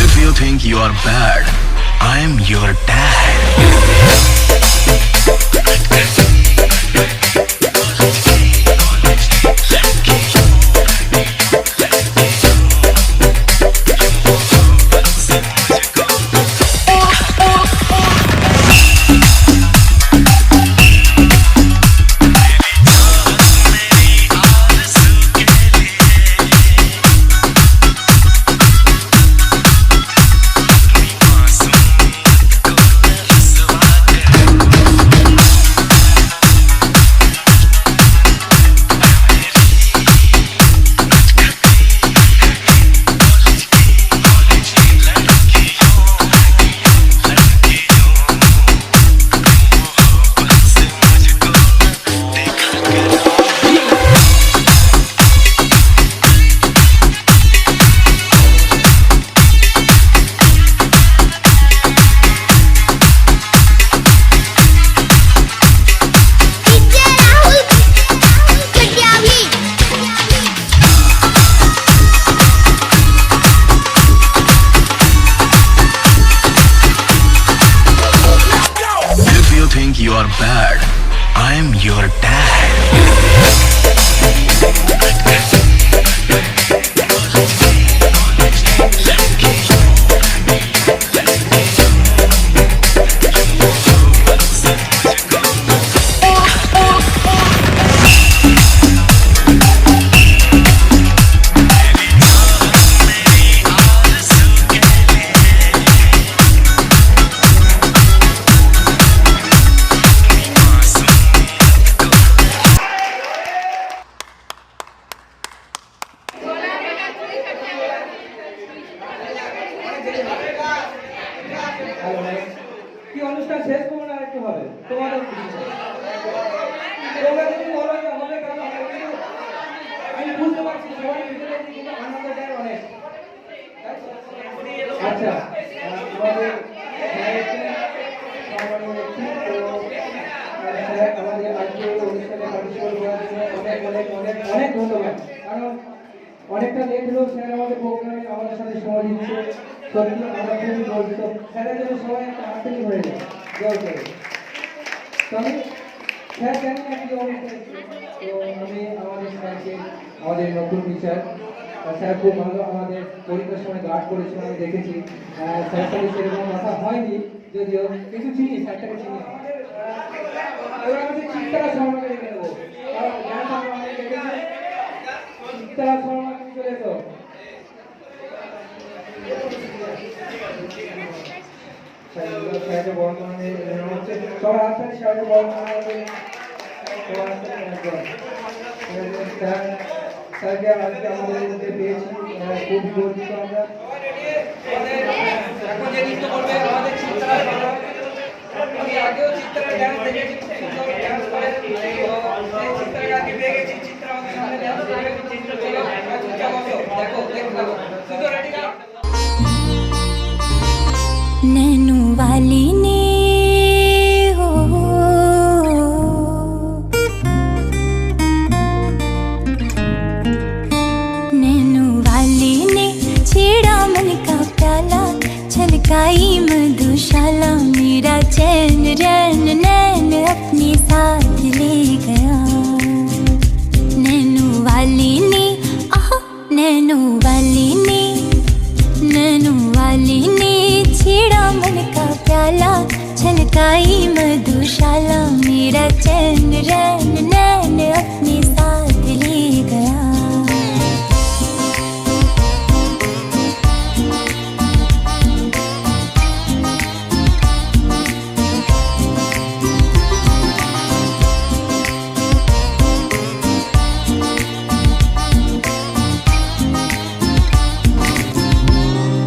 If you think you are bad, I am your dad. am your dad. কি অনুষ্ঠান শেষ করবো না একটু হবে তোমাদের তোমরা যদি বলো যে হবে তাহলে হবে, কিন্তু আমি বুঝতে পারছি সবাই ভিতরে কিন্তু আনন্দ দেয় অনেক। আচ্ছা আমাদের আমাদের আজকে অনুষ্ঠানে পার্টিসিপেট করার জন্য অনেক অনেক অনেক অনেক ধন্যবাদ। কারণ অনেকটা লেট হলেও স্যার আমাদের প্রোগ্রামে আমাদের সাথে সময় দিচ্ছে, সত্যি আমরা খুবই গর্বিত। স্যারের জন্য সবাই একটা হাততালি হয়ে যায় জয় করে। তো আমি স্যার জানি না কি অবস্থা, তো আমি আমাদের স্যারকে, আমাদের নতুন টিচার স্যার খুব ভালো আমাদের পরীক্ষার সময় গার্ড করেছিল, আমি দেখেছি। স্যার সাথে সেরকম কথা হয়নি, যদিও কিছু চিনি, স্যারটাকে চিনি। এবার আমাদের চিত্তারা শর্মাকে রেখে দেবো, কারণ জ্ঞান শর্মা আমাদের দেখেছি। চিত্তারা শর্মা তুমি চলে এসো। স্যারকে বর্তমানে হচ্ছে সবার হাততালি, স্যারকে বর্তমানে সবার হাততালি একদম। স্যারকে আজকে আমাদের মধ্যে পেয়েছি, খুব গর্বিত আমরা। এখন যে নৃত্য করবে আমাদের চিত্তারা শর্মা। আমি আগেও চিত্তারা ড্যান্স দেখেছি, খুব সুন্দর ড্যান্স করে। চিত্রাকে পেয়ে গেছি, চিত্রা আমাদের সামনে ড্যান্স করবে। চিত্র চলো দেখো দেখো সুন্দর রেডি না। नैनू वाली ने हो नैनू वाली ने छेड़ा मन का प्याला, छलकाई मधुशाला, मेरा चैन रैन नैन अपने साथ ले गया। नैनू वाली ने आह नैनू वाली ने, नैनू वाली ने छेड़ा मन का प्याला, छलकाई मधुशाला, मेरा चैन रैन नैन अपने साथ ले गया।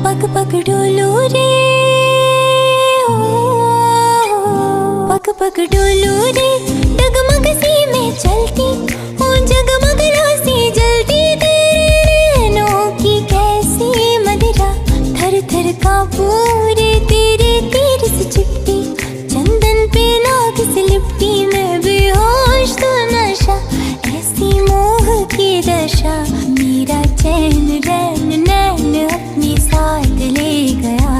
पग पग डोलू रे पग पग डोलू रे, डगमग सी में चलती हूँ, जगमग रासी जलती, तेरे नैनों की कैसी मदिरा, थर थर कांपू रे तेरे तीर से चिपटी, चंदन पे नाग से लिपटी, मैं बेहोश तो नशा, ऐसी मोह की दशा, मेरा चैन रैन नैन अपने साथ ले गया।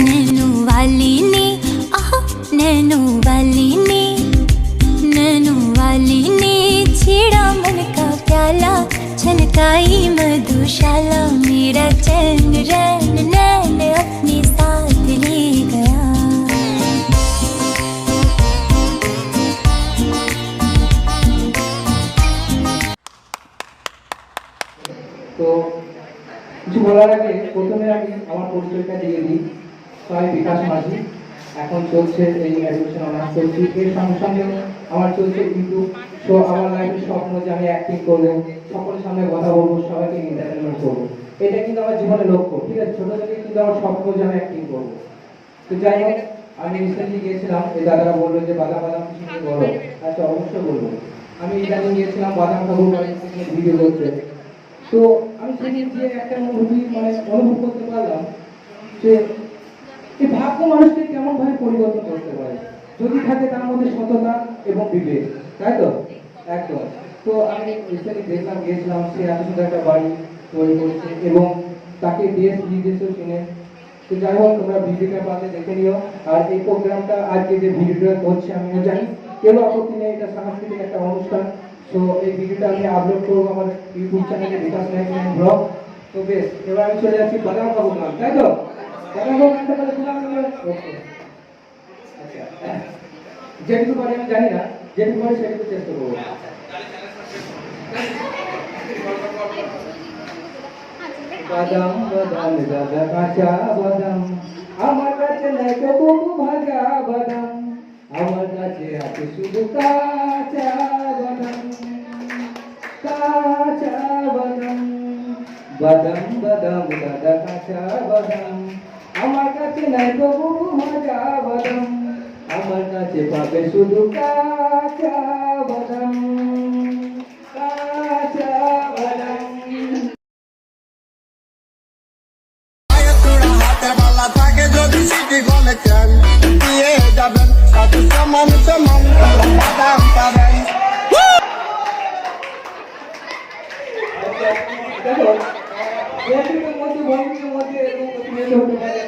नैनू वाली ने आह नैनू वाली ने, नैनू वाली ने छेड़ा मन का प्याला, छलकाई मधुशाला, मेरा चैन रैन नैन अपने साथ ले गया। তো কিছু বলার আগে প্রথমে আমি আমার পরিচয়টা দিয়ে দিই। আমি বিকাশ মাঝি, এখন চলছে এই অ্যাডমিশন অনার্স করছি। এর সঙ্গে সঙ্গে আমার চলছে ইউটিউব শো। আমার লাইফের স্বপ্ন যে আমি অ্যাক্টিং করবো, সকলের সামনে কথা বলবো, সবাইকে এন্টারটেনমেন্ট করবো, এটা কিন্তু আমার জীবনের লক্ষ্য। ঠিক আছে, ছোট থেকে কিন্তু আমার স্বপ্ন যে আমি অ্যাক্টিং করবো। তো যাই হোক, আমি রিসেন্টলি গিয়েছিলাম, এই দাদারা বললো যে বাদাম বাদাম কিছু নিয়ে বলো। আচ্ছা অবশ্যই বলবো। আমি ইদানিং গিয়েছিলাম বাদাম ঠাকুর বাড়ির থেকে ভিডিও করতে। তো আমি সেদিন যে একটা অনুভূতি অনুভব করতে পারলাম যে এই ভাগ্য মানুষকে কেমন ভাবে পরিবর্তন করতে পারে যদি থাকে তার মধ্যে সততা এবং বিবেক, তাই তো? একদম। তো আমি রিসেন্টলি দেখলাম, গিয়েছিলাম, সে এত সুন্দর একটা বাড়ি তৈরি করেছে এবং তাকে দেশ বিদেশেও চিনে। তো যাই হোক, তোমরা ভিডিওটা পাতে দেখে নিও। আর এই প্রোগ্রামটা আজকে যে ভিডিওটা করছে আমিও জানি কেন আপত্তি নেই, এটা সাংস্কৃতিক একটা অনুষ্ঠান। তো এই ভিডিওটা আমি আপলোড করবো আমার ইউটিউব চ্যানেলে বিকাশ নাইট ব্লগ। তো বেশ, এবার আমি চলে যাচ্ছি বাদাম খাবো গান, তাই তো? বাদাম খাবো গানটা বলে শোনা গেল। ওকে, আচ্ছা, যেটুকু পারি আমি জানি না, যেটুকু পারি সেটুকু চেষ্টা করবো। বাদাম বাদাম দাদা কাঁচা বাদাম, আমার কাছে নাই তো বহু ভাজা বাদাম, আমার কাছে আছে শুধু কাঁচা বাদাম, কাঁচা বাদাম। বাদাম বাদাম দাদা কাঁচা বাদাম, আমার কাছে নাই তো বহু ভাজা বাদাম, আমার কাছে পাবে শুধু কাঁচা বাদাম, কাঁচা বাদাম। থাকে যদি সিটি গলে চান দিয়ে যাবেন সাথে সমান সমান বাদাম পাবেন। দেখো, প্রতিটার মধ্যে ভঙ্গির মধ্যে এরকম প্রতিনিয়ত হতে পারে।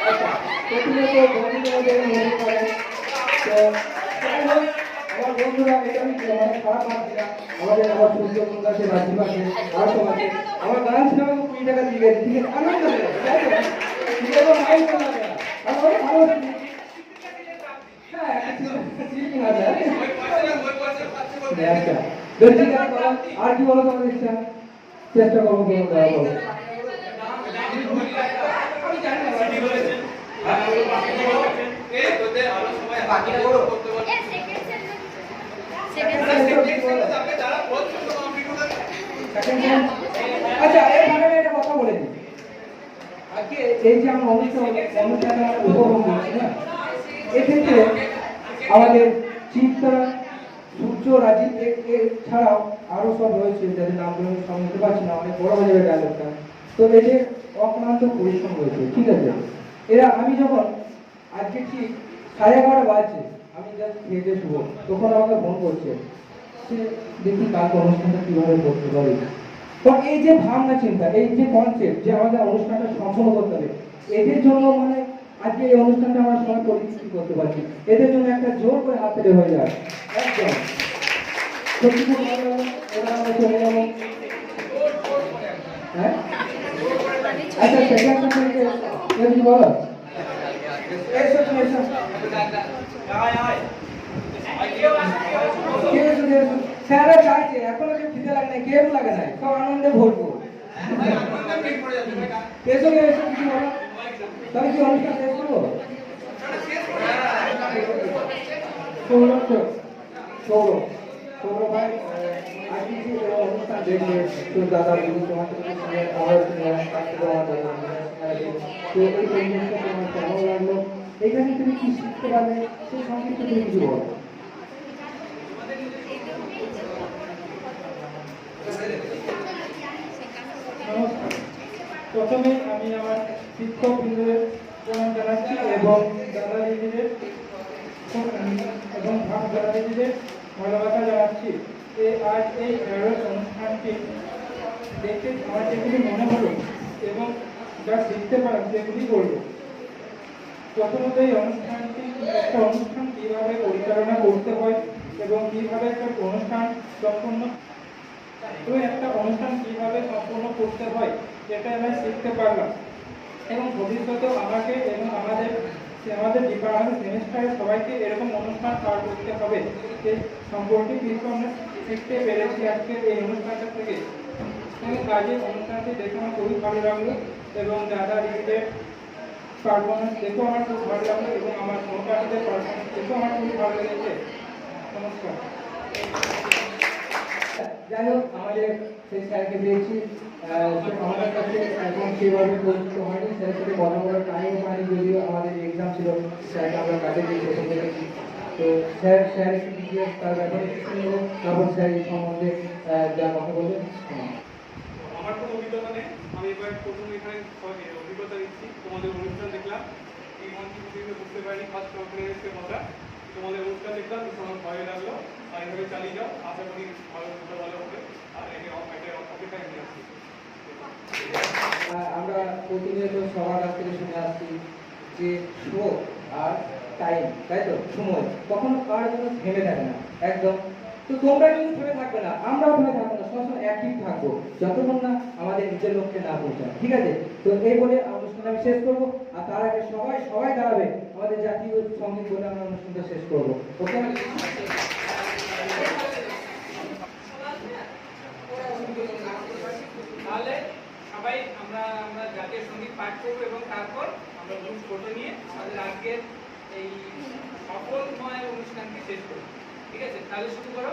আচ্ছা, প্রতিনিয়ত ভঙ্গির মধ্যে এরকম হতে পারে। তো যাই হোক, আমার বন্ধুরা, এটা আমি মানে খারাপ ভাবছি না। আমাদের আমার সূর্যকুন্দ আছে, রাজীব আছে, আর সব আছে। আমার গান ছিল আমি 20 টাকা দিয়ে গেছি, ঠিক আছে? আনন্দ লাগে, তাই তো? ঠিক আছে, ভাই বলা যায় না। আর ওরা ভালো আছে। হ্যাঁ, ঠিক আছে। আচ্ছা, বেশ, ঠিক আছে, বলো। আর কি বলো তোমাদের ইচ্ছা? চেষ্টা করবো কোনো দেওয়া করবো। আচ্ছা, এখানে একটা কথা বলে দিই। আজকে এই যে আমরা অনুষ্ঠানে উপভোগ করছি না, এক্ষেত্রে আমাদের চিন্তা সূর্য রাজীব ছাড়াও আরো সব রয়েছে, যাদের নামগুলো আমি সব নিতে পারছি না, অনেক বড় হয়ে যাবে ডায়লগটা। তো এদের অক্লান্ত পরিশ্রম রয়েছে, ঠিক আছে? এরা, আমি যখন আজকে ঠিক 11:30 বাজছে, আমি জাস্ট খেতে শুভ, তখন আমাকে ফোন করছে, সে দেখি কালকে অনুষ্ঠানটা কিভাবে করতে পারি। তো এই যে ভাবনা চিন্তা, এই যে কনসেপ্ট, যে আমাদের অনুষ্ঠানটা সম্পন্ন করতে হবে, এদের জন্য মানে আজকে এই অনুষ্ঠানটা আমরা সবাই পরিচিতি করতে পারছি। এদের জন্য একটা জোর করে হাত পেতে হয়ে যায় একদম। সত্যি খুব ভালো লাগলো। এবার আমরা চলে যাবো। হ্যাঁ, আচ্ছা, সেকেন্ড কি বলো? এসো তুমি, এসো। স্যারা চাইছে, এখনো যে খিদে লাগে না, কেউ লাগে না, সব আনন্দে ভরবো। এসো, এসো, কিছু বলো। তাহলে কি অনুষ্ঠান শেষ করবো? সৌরভ ভাই, আজকে যে অনুষ্ঠান দেখলে, তো দাদা বলি তোমার সঙ্গে আমার তো এই পরিবেশটা তোমার কেমন লাগলো? এখানে তুমি কি শিখতে পারবে, সেই সম্পর্কে তুমি কিছু বলো। নমস্কার, প্রথমে আমি আমার শিক্ষক বৃন্দদের প্রণাম জানাচ্ছি এবং দাদা দিদিদের ভালোবাসা জানাচ্ছি। আজ এই ঢেঁড়স অনুষ্ঠানটি দেখে আমার যেগুলি মনে হলো এবং যা শিখতে পারলাম সেগুলি বলবো। প্রথমত এই অনুষ্ঠানটি, একটা অনুষ্ঠান কীভাবে পরিচালনা করতে হয় এবং কীভাবে একটা অনুষ্ঠান সম্পূর্ণ করতে হয়, এটা আমি শিখতে পারলাম। এবং ভবিষ্যতেও আমাকে এবং আমাদের ডিপার্টমেন্ট সেমিস্টারে সবাইকে এরকম অনুষ্ঠান পার করতে হবে, এই সম্পর্কে কিছু আমরা শিখতে পেরেছি আজকে এই অনুষ্ঠানটা থেকে। এবং কাজের অনুষ্ঠানটি দেখে আমার খুবই ভালো লাগলো এবং দাদা দিদিদের পারফরমেন্স দেখেও আমার খুব ভালো লাগলো এবং আমার সহপাঠীদের পারফরমেন্স দেখেও আমার খুবই ভালো লেগেছে। নমস্কার। যাই হোক, আমাদের সেই স্যারকে পেয়েছি, আমাদের কাছে এখন সেভাবে পরিচিত হয়নি, স্যারের সাথে কথা বলার টাইমও পাইনি, যদিও আমাদের এক্সাম ছিল, স্যারকে আমরা কাজে দিয়ে প্রথম দেখেছি। তো স্যার একটু ডিটেলস তার ব্যাপারে শুনবো, তারপর স্যার এই সম্বন্ধে যা কথা বলবেন। আমার কোনো অভিজ্ঞতা নেই, আমি এবার প্রথম এখানে অভিজ্ঞতা দিচ্ছি। তোমাদের অনুষ্ঠান দেখলাম, এই মঞ্চে বুঝতে পারিনি ফার্স্ট কনফারেন্সের কথা। তোমাদের অনুষ্ঠান দেখলাম, আমার ভালো লাগলো, আর এইভাবে চালিয়ে যাও, আশা করি ভালো হবে। আর অপেক্ষায় আমি আছি। আমরা প্রতিনিয়ত সবার কাছ থেকে শুনে আসছি যে শো আর টাইম, তাই তো, সময় কখনো কার জন্য থেমে থাকে না একদম। তো তোমরা কিন্তু থেমে থাকবে না, আমরাও থেমে থাকবো না, সবসময় অ্যাক্টিভ থাকবো যতক্ষণ না আমাদের নিজের লক্ষ্যে না পৌঁছায়, ঠিক আছে? তো এই বলে অনুষ্ঠান আমি শেষ করবো, আর তার আগে সবাই দাঁড়াবে আমাদের জাতীয় সঙ্গীত বলে আমরা অনুষ্ঠানটা শেষ করবো, ওকে? তাহলে সবাই আমরা জাতীয় সঙ্গীত পাঠ করবো এবং তারপর আমরা গ্রুপ ফটো নিয়ে আমাদের আজকের এই সফলময় অনুষ্ঠানকে শেষ করবো, ঠিক আছে? তাহলে শুরু করো।